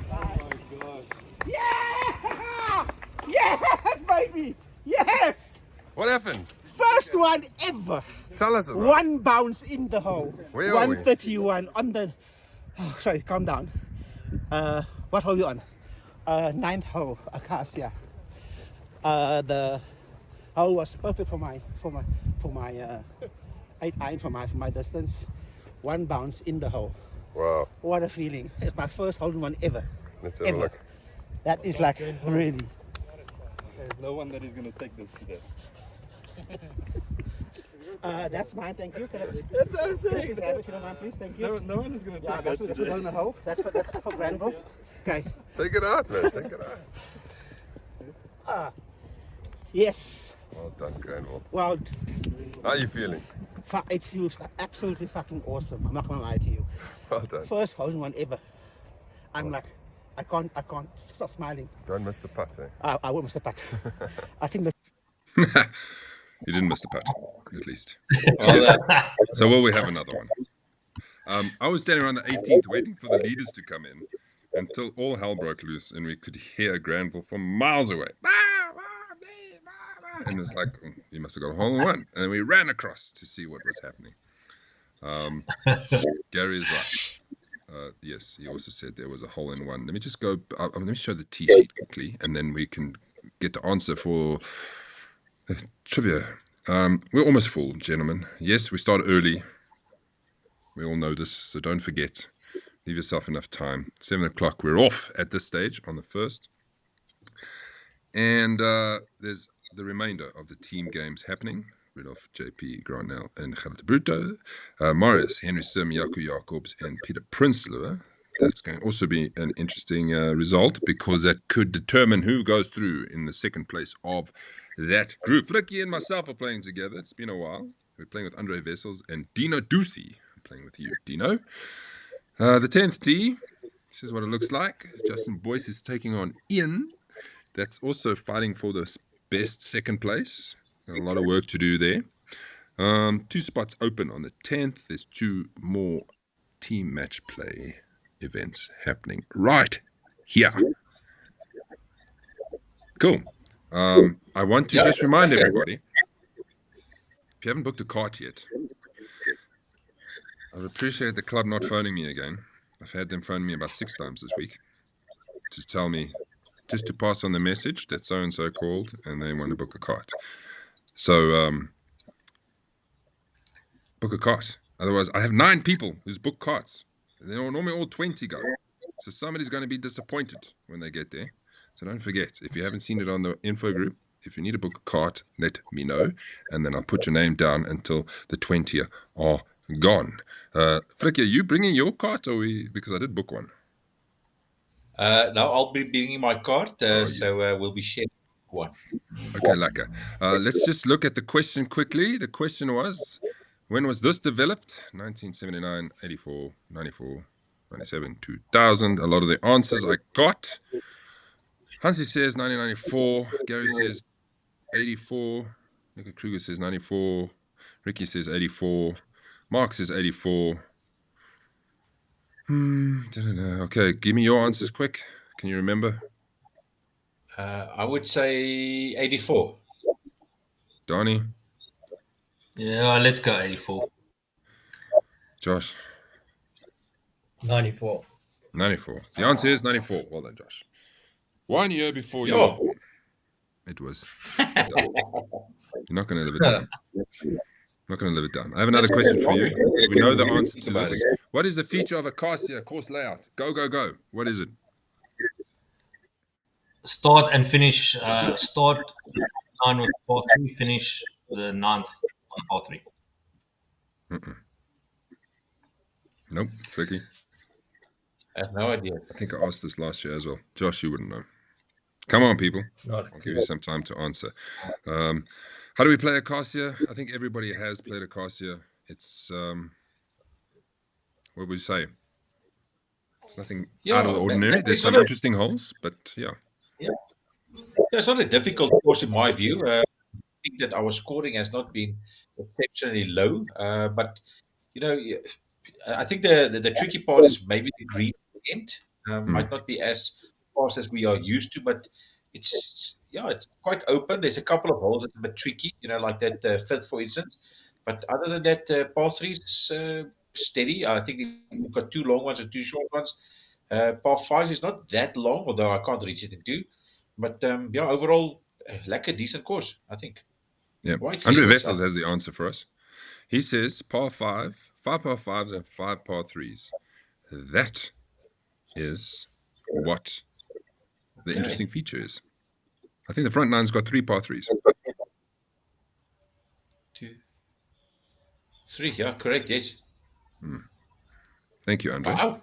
Bye. Oh, my God. Yeah! Yes, baby! Yes! happened? First one ever. Tell us about it. One bounce in the hole. Where are we? 131 on the. Oh, sorry, calm down. What hole you on? Ninth hole, Akasia. The hole was perfect for my 8 iron for my distance. One bounce in the hole. Wow. What a feeling! It's my first hole in one ever. Let's have a Ever. look. That is like really. There's no one that is going to take this today. That's mine. Thank you. That's what I'm saying. If you don't mind, please. Thank you. No one is going to Yeah, take that's that what today. on the hole. That's for Granville. Okay. Take it out, man. Take it out. Yes. Well done, Granville. Well, How are you feeling? it feels absolutely fucking awesome. I'm not gonna lie to you. Well done. First hole in one ever. I'm Awesome. like, I can't stop smiling. Don't miss the putt, eh? I will miss the putt. I think the You didn't miss the putt, at least. Well, So will we have another one? I was standing around the 18th waiting for the leaders to come in until all hell broke loose and we could hear Granville from miles away. And it's like, you must have got a hole in one. And we ran across to see what was happening. Gary is right. Yes, he also said there was a hole in one. Let me just go, let me show the tee sheet quickly and then we can get the answer for the trivia. We're almost full, gentlemen. Yes, we start early. We all know this, so don't forget. Leave yourself enough time. 7 o'clock, we're off at this stage on the 1st. And there's the remainder of the team games happening. Rudolph, JP, Granel, and Gerrit Bruto. Marius, Henry Sim, Jaco Jacobs, and Peter Prinsloo. That's going to also be an interesting result because that could determine who goes through in the second place of that group. Flicky and myself are playing together. It's been a while. We're playing with Andre Wessels and Dino Ducey. I'm playing with you, Dino. The 10th tee. This is what it looks like. Justin Boyce is taking on Ian. That's also fighting for the best second place. Got a lot of work to do there. 2 spots open on the 10th. There's 2 more team match play events happening right here. Cool. I want to just remind everybody, if you haven't booked a cart yet, I'd appreciate the club not phoning me again. I've had them phone me about 6 times this week to tell me, just to pass on the message that so-and-so called and they want to book a cart. So, book a cart. Otherwise, I have 9 people who's booked carts. They're normally all 20 go. So somebody's going to be disappointed when they get there. So don't forget, if you haven't seen it on the info group, if you need to book a cart, let me know. And then I'll put your name down until the 20 are gone. Frikkie, are you bringing your cart or because I did book one? No, I'll be bringing my card, yeah. so we'll be sharing one. Okay, lekker. Let's just look at the question quickly. The question was, when was this developed? 1979, 84, 94, 97, 2000. A lot of the answers I got. Hansi says 1994. Gary says 84. Nico Kruger says 94. Ricky says 84. Mark says 84. Okay, give me your answers quick. Can you remember? I would say 84. Donnie? Yeah, let's go 84. Josh? 94. 94. The answer is 94. Well done, Josh. 1 year before you Yeah. were born. It was done. You're not going to live it down. Not going to live it down. I have another question for you. We know the answer to this. What is the feature of Akasia course layout? Go, go, go. What is it? Start and finish. Start 9 with par 3, finish the 9th on par 3. Nope. Frikkie? I have no idea. I think I asked this last year as well. Josh, you wouldn't know. Come on, people. Not I'll give you some time to answer. How do we play Akasia? I think everybody has played Akasia. It's, what would you say? It's nothing out of the ordinary. There's some interesting holes, but yeah. It's not a difficult course in my view. I think that our scoring has not been exceptionally low, but you know, I think the tricky part is maybe the green end. Might not be as fast as we are used to, but it's yeah, it's quite open. There's a couple of holes that's a bit tricky, like that fifth, for instance. But other than that, par three is steady. I think you've got two long ones and two short ones. Par five is not that long, although I can't reach it in two. But yeah, overall, lekker decent course, I think. Yeah. Right, Andre Felix, Vessels has the answer for us. He says par five par fives and five par threes. That is what the interesting feature is. I think the front nine's got three par threes. 2, 3. Yeah, correct. Yes. Thank you, Andre. Wow.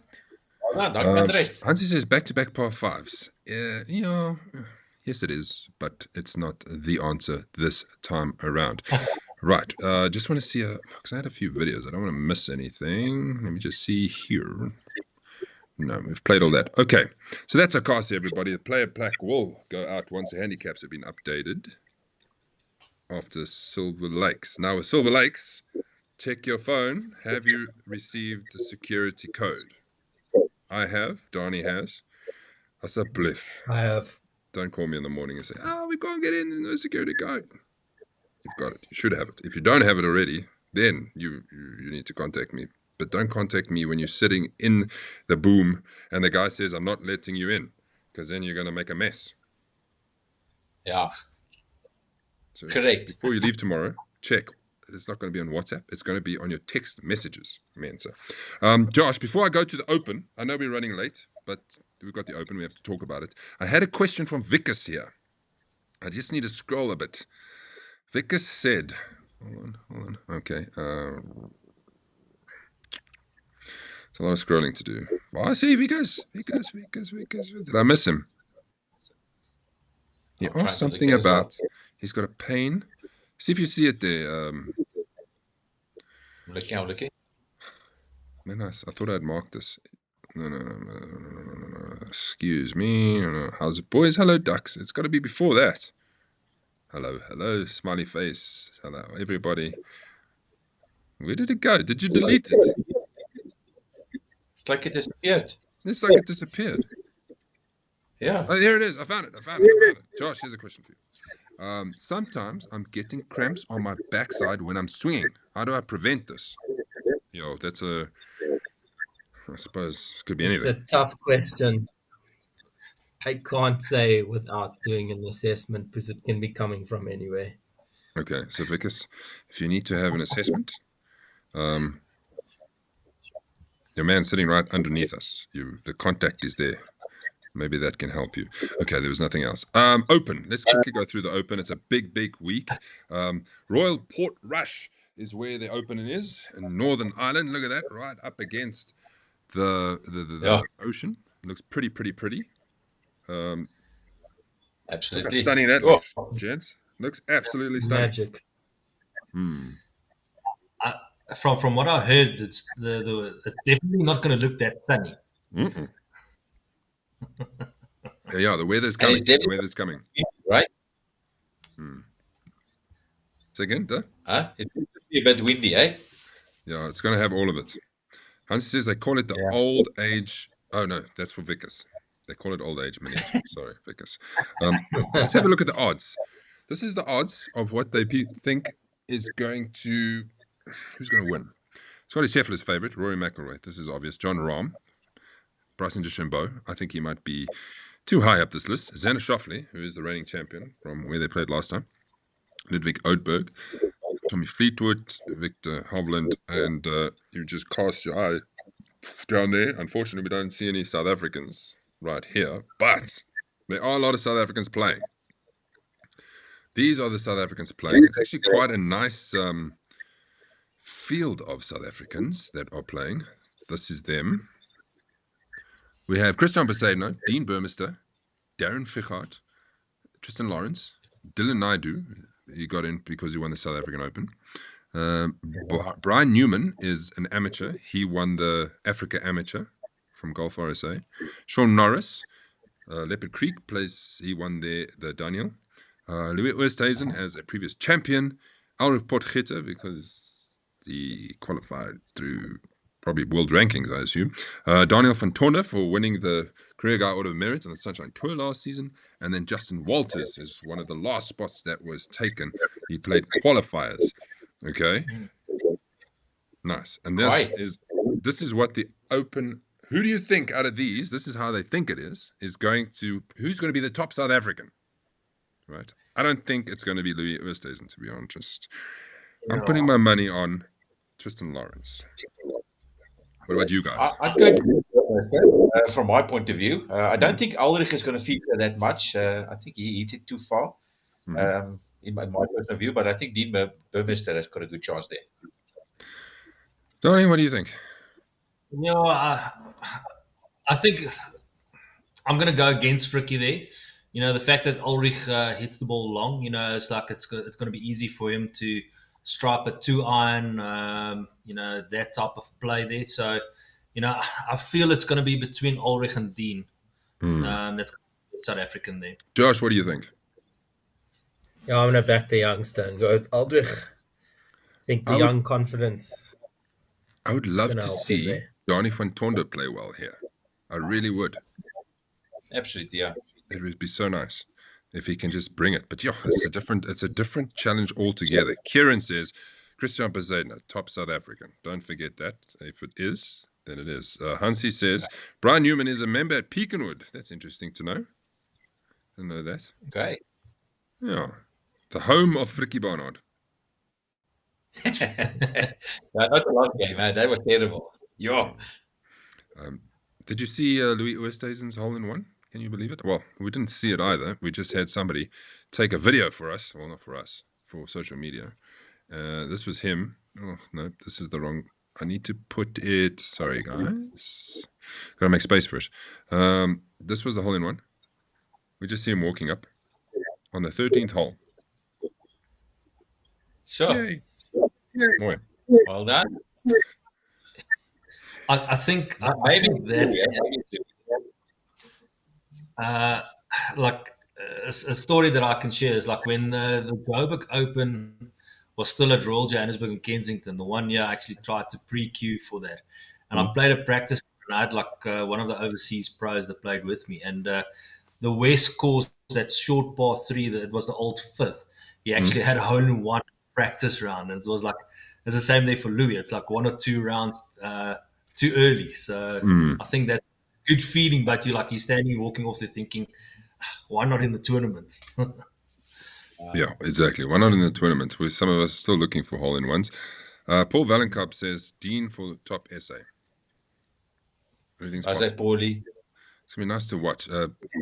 Well done, Andre. Hansi says back-to-back par fives. Yes, it is, but it's not the answer this time around. Right. Just want to see because I had a few videos. I don't want to miss anything. Let me just see here. No, we've played all that. Okay. So that's Akasia, everybody. The player plaque will go out once the handicaps have been updated after Silver Lakes. Now, with Silver Lakes, check your phone. Have you received the security code? I have. Donnie has. Asseblief. I have. Don't call me in the morning and say, we can't get in. There's no security code. You've got it. You should have it. If you don't have it already, then you need to contact me. But don't contact me when you're sitting in the boom and the guy says, I'm not letting you in, because then you're going to make a mess. Yeah. So Correct. Before you leave tomorrow, check. It's not going to be on WhatsApp. It's going to be on your text messages, Mensa. Josh, before I go to the Open, I know we're running late, but we've got the Open. We have to talk about it. I had a question from Vickers here. I just need to scroll a bit. Vickers said, hold on. Okay. It's a lot of scrolling to do. Oh, I see Vickers. Did I miss him? He asked something about he's got a pain. See if you see it there. I'm looking. Man, I thought I'd marked this. No. Excuse me. No. How's it, boys? Hello, ducks. It's got to be before that. Hello, smiley face. Hello, everybody. Where did it go? Did you delete it? It's like it disappeared. It's like it disappeared. Yeah. Oh, here it is. I found it. Josh, here's a question for you. Sometimes I'm getting cramps on my backside when I'm swinging. How do I prevent this? Yo, that's I suppose, could be anything. It's a tough question. I can't say without doing an assessment because it can be coming from anywhere. Okay, so Vickers, if you need to have an assessment, your man's sitting right underneath us. The contact is there. Maybe that can help you. Okay, there was nothing else. Open. Let's quickly go through the Open. It's a big week. Royal Port Rush is where the Open is in Northern Ireland. Look at that, right up against the ocean. Looks pretty. Absolutely. Look how stunning that looks, gents. Looks absolutely stunning. Magic. From what I heard, it's definitely not going to look that sunny. Yeah, the weather's coming. Right? Say again, duh? It's going to be a bit windy, eh? Yeah, it's going to have all of it. Hans says they call it the old age. Oh, no, that's for Vickers. They call it old age miniature. Sorry, Vickers. Let's have a look at the odds. This is the odds of what they think is going to... Who's going to win? Scotty Scheffler's favorite, Rory McIlroy. This is obvious. John Rahm. Bryson DeChambeau. I think he might be too high up this list. Xander Schauffele, who is the reigning champion from where they played last time. Ludwig Oudberg. Tommy Fleetwood. Victor Hovland. And you just cast your eye down there. Unfortunately, we don't see any South Africans right here. But there are a lot of South Africans playing. These are the South Africans playing. It's actually quite a nice field of South Africans that are playing. This is them. We have Christian Besaidno, Dean Burmester, Darren Fichart, Tristan Lawrence, Dylan Naidu. He got in because he won the South African Open. Brian Newman is an amateur. He won the Africa Amateur from Golf RSA. Sean Norris, Leopard Creek plays. He won the Daniel. Louis Oosthuizen as a previous champion. Ulrich Potgieter because he qualified through probably world rankings, I assume. Daniel van Tonne for winning the Career Guy Order of Merit on the Sunshine Tour last season. And then Justin Walters is one of the last spots that was taken. He played qualifiers. Okay. Nice. And this is what the Open... Who do you think out of these, this is how they think it is going to... Who's going to be the top South African? Right. I don't think it's going to be Louis Oosthuizen, to be honest. I'm putting my money on Tristan Lawrence. What about you guys? I'd go from my point of view. I don't think Ulrich is going to feature that much. I think he hits it too far, in my personal view. But I think Dean Burmester has got a good chance there. Donnie, what do you think? I think I'm going to go against Fricky there. The fact that Ulrich hits the ball long, it's like it's going to be easy for him to stripe a 2-iron, that type of play there. So, I feel it's going to be between Ulrich and Dean. That's South African there. Josh, what do you think? Yeah, I'm going to back the youngster and go with Aldrich. I think the young confidence. I would love to see Donnie van Tonder play well here. I really would. Absolutely, yeah. It would be so nice if he can just bring it. But it's a different challenge altogether. Kieran says, Christian Bezedna, top South African. Don't forget that. If it is, then it is. Hansi says, Brian Newman is a member at Peakenwood. That's interesting to know. Didn't know that. Okay. Yeah. The home of Frikkie Barnard. No, not the last game, man. That was terrible. Yeah. Did you see Louis Oosthuizen's hole-in-one? Can you believe it? Well, we didn't see it either. We just had somebody take a video for us. Well, not for us, for social media. This was him. Oh, no, this is the wrong... I need to put it... Sorry, guys. Got to make space for it. This was the hole-in-one. We just see him walking up on the 13th hole. Sure. Yay. Yay. Well done. I think Maybe that... a story that I can share is like when the Joburg Open was still at Royal Johannesburg and Kensington. The one year I actually tried to pre-queue for that, and I played a practice. And I had one of the overseas pros that played with me, and the West course, that short par 3, that it was the old 5th. He actually had a hole-in-one practice round, and it was like it's the same there for Louis. It's like 1 or 2 rounds too early. So I think that's good feeling, but you're standing, walking off there thinking, why not in the tournament? Yeah, exactly. Why not in the tournament? Where some of us are still looking for hole-in-ones. Paul Vallenkamp says, Dean for the top SA. Everything's How's that, possible. Paulie? It's going to be nice to watch.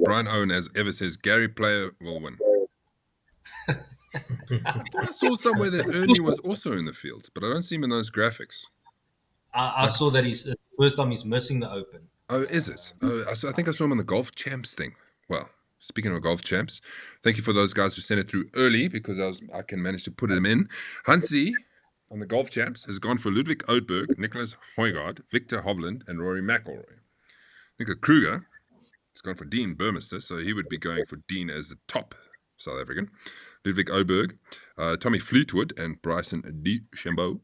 Brian Owen, as ever, says, Gary Player will win. I thought I saw somewhere that Ernie was also in the field, but I don't see him in those graphics. I saw that it's the first time he's missing the Open. Oh, is it? I think I saw him on the Golf Champs thing. Well, speaking of Golf Champs, thank you for those guys who sent it through early because I can manage to put them in. Hansi on the Golf Champs has gone for Ludwig Oudberg, Nicholas Højgaard, Victor Hovland, and Rory McIlroy. Nicola Kruger has gone for Dean Burmester, so he would be going for Dean as the top South African. Ludwig Oudberg, Tommy Fleetwood, and Bryson DeChambeau.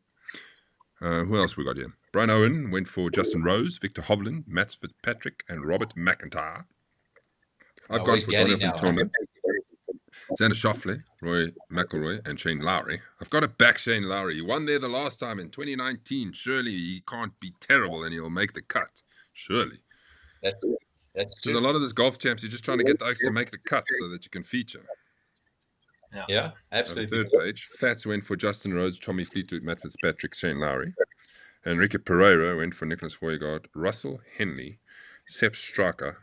Who else we got here? Brian Owen went for Justin Rose, Victor Hovland, Matt Fitzpatrick, and Robert McIntyre. I've gone for Daniel van Tonder, Xander Schauffele, Roy McIlroy, and Shane Lowry. I've got to back Shane Lowry. He won there the last time in 2019. Surely he can't be terrible and he'll make the cut. Surely. That's Because true. a lot of this golf champs, you're just trying to get the Oaks to make the cut so that you can feature. Yeah, On the absolutely. third page, Fats went for Justin Rose, Tommy Fleetwood, Matt Fitzpatrick, Shane Lowry. Enrique Pereira went for Nicholas Højgaard, Russell Henley, Sepp Straka,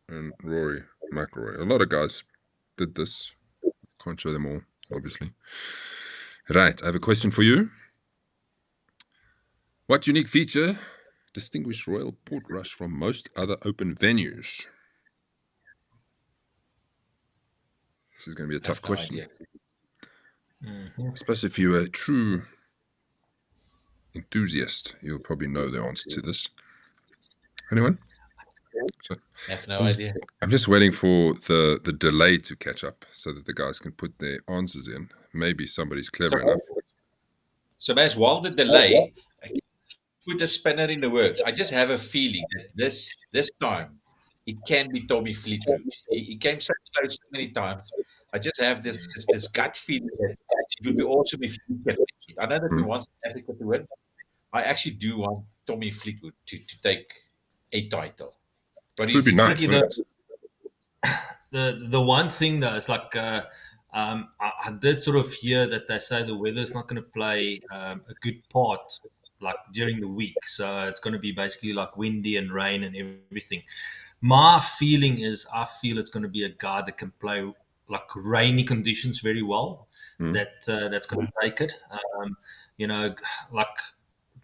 and Rory McIlroy. A lot of guys did this. Can't show them all, obviously. Right, I have a question for you. What unique feature distinguished Royal Portrush from most other open venues? This is going to be a tough question. I suppose if you're a true enthusiast, you'll probably know the answer to this. Anyone? So, I have no idea. I'm just waiting for the delay to catch up so that the guys can put their answers in. Maybe somebody's clever enough. So, Baz, while the delay, put a spanner in the works. I just have a feeling that this time it can be Tommy Fleetwood. He came so close so many times. I just have this gut feeling that it would be awesome if he kept it. I know that we want South Africa to win. I actually do want Tommy Fleetwood to take a title. What do It you would be think? nice. Tricky, Wouldn't it? the one thing though is like I did sort of hear that they say the weather's not going to play a good part like during the week, so it's going to be basically like windy and rain and everything. My feeling is I feel it's going to be a guy that can play like rainy conditions very well. That's going to take it. You know, like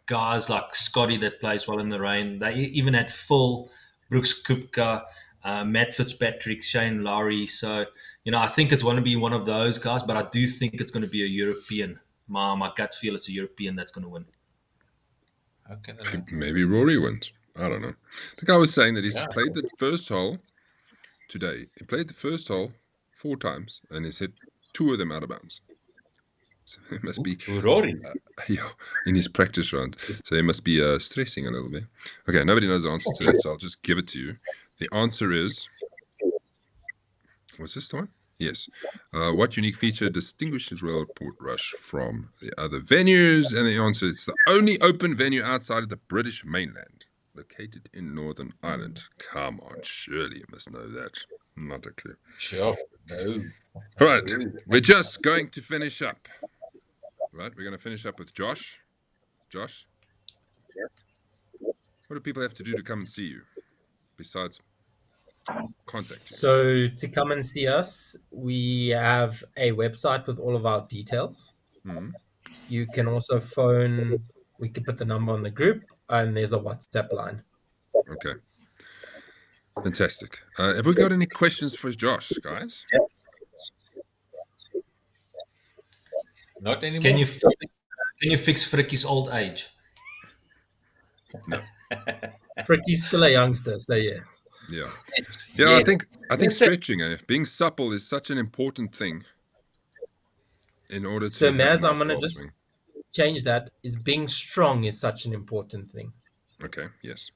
guys like Scotty that plays well in the rain. They even had Phil, Brooks Koepka, Matt Fitzpatrick, Shane Lowry. So, I think it's going to be one of those guys, but I do think it's going to be a European. My gut feel it's a European that's going to win. Okay, Maybe Rory wins. I don't know. The guy was saying that he's Yeah. played the first hole today. He played the first hole 4 times, and he's hit 2 of them out of bounds. So he must be Rory. in his practice round. So he must be stressing a little bit. Okay, nobody knows the answer to that, so I'll just give it to you. The answer is... Was this the one? Yes. What unique feature distinguishes Royal Portrush from the other venues? And the answer is the only open venue outside of the British mainland, located in Northern Ireland. Come on, surely you must know that. Not a clue. Sure. No. All right, we're just going to finish up. Right, we're going to finish up with Josh. Josh, what do people have to do to come and see you besides contact you? So to come and see us, we have a website with all of our details. Mhm. You can also phone. We can put the number on the group, and there's a WhatsApp line. Okay. Fantastic. Have we got any questions for Josh, guys? Not anymore. Can you fix Fricky's old age? No. Fricky's still a youngster, so yes. Yeah. Yeah. I think That's it. stretching, being supple is such an important thing in order to So have a Maz, nice I'm going to golf just swing. change that. Is being strong is such an important thing. Okay, yes.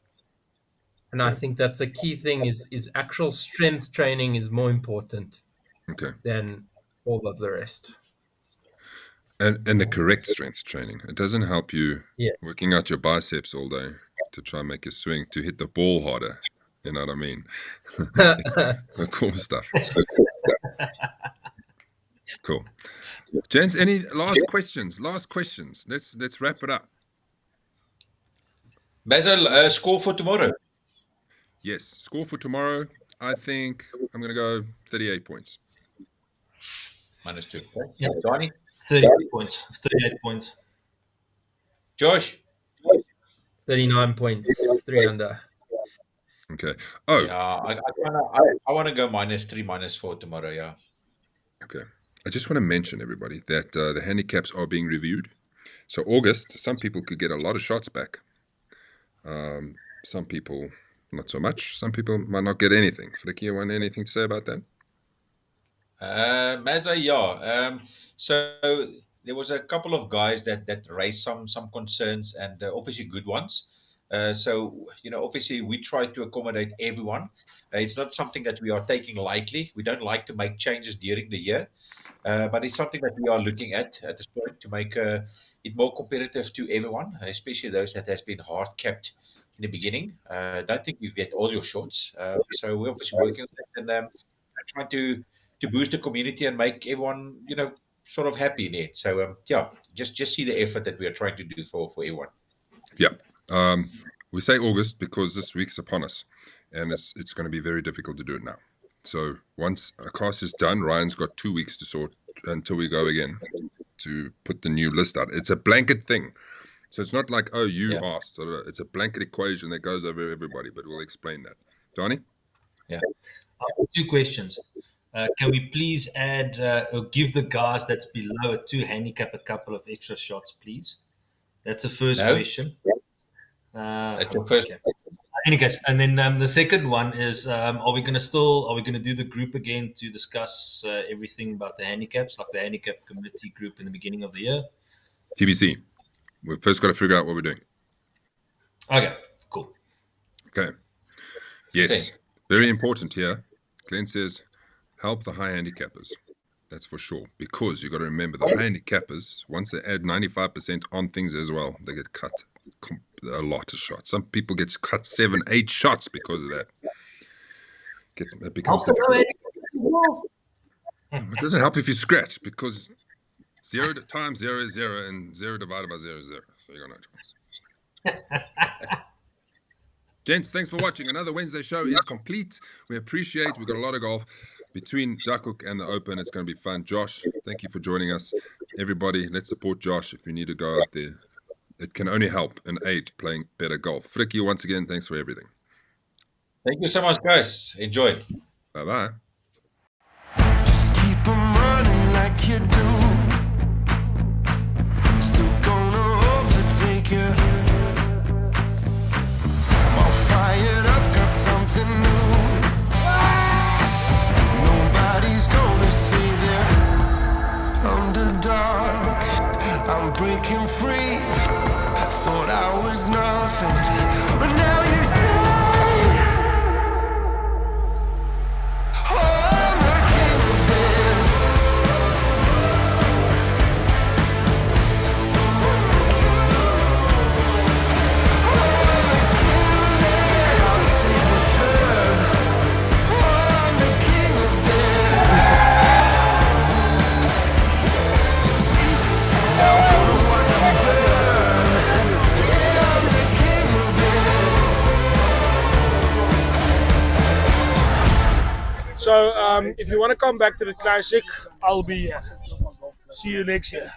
And I think that's a key thing is actual strength training is more important Okay. than all of the rest. And the correct strength training. It doesn't help you Yeah. working out your biceps all day to try and make your swing to hit the ball harder. You know what I mean? It's the cool stuff. Cool. Gents, any last questions? Last questions. Let's wrap it up. Basil, score for tomorrow. Yes. Score for tomorrow. I think I'm going to go 38 points. -2. Okay. Yeah. Johnny? 38 points. 38 points. Josh? 39 points, 3 under. Okay. Oh, Yeah, I want to go -3, -4 tomorrow. Yeah. okay. I just want to mention, everybody, that the handicaps are being reviewed. So August, some people could get a lot of shots back. Some people, not so much. Some people might not get anything. Flicky, you want anything to say about that? Mazza, yeah. So there was a couple of guys that raised some concerns, and obviously good ones. So obviously we try to accommodate everyone. It's not something that we are taking lightly. We don't like to make changes during the year, but it's something that we are looking at this point to make it more competitive to everyone, especially those that has been hard kept in the beginning. I don't think you get all your shots. So we're obviously working on it and trying to boost the community and make everyone, sort of happy in it. So yeah, just see the effort that we are trying to do for everyone. Yeah. We say August because this week's upon us, and it's going to be very difficult to do it now. So once Akasia is done, Ryan's got 2 weeks to sort until we go again to put the new list out. It's a blanket thing. So it's not like, oh, you asked. It's a blanket equation that goes over everybody, but we'll explain that. Donnie? Yeah. 2 questions. Can we please add or give the guys that's below a 2 handicap a couple of extra shots, please? That's the first question. That's your first. Okay. Any case, and then the second one is: are we going to do the group again to discuss everything about the handicaps, like the handicap committee group in the beginning of the year? TBC. We've first got to figure out what we're doing. Okay, cool. Okay. Yes. Okay. Very important here. Glenn says, help the high handicappers. That's for sure. Because you've got to remember the high handicappers, once they add 95% on things as well, they get cut a lot of shots. Some people get cut 7, 8 shots because of that. It becomes difficult. It doesn't help if you scratch because 0 times 0 is 0 and 0 divided by 0 is 0. So you got no chance. Gents, thanks for watching. Another Wednesday show is complete. We appreciate. We've got a lot of golf between Duckhook and the Open. It's going to be fun. Josh, thank you for joining us. Everybody, let's support Josh if you need to go out there. It can only help and aid playing better golf. Frikkie, once again, thanks for everything. Thank you so much, guys. Enjoy. Bye-bye. Just keep 'em running like you do. Still gonna overtake you. All fired up, got something new. Nobody's gonna save you. Underdog, I'm breaking free. Thought I was nothing, but now you say So if you want to come back to the Classic, I'll be here. See you next year.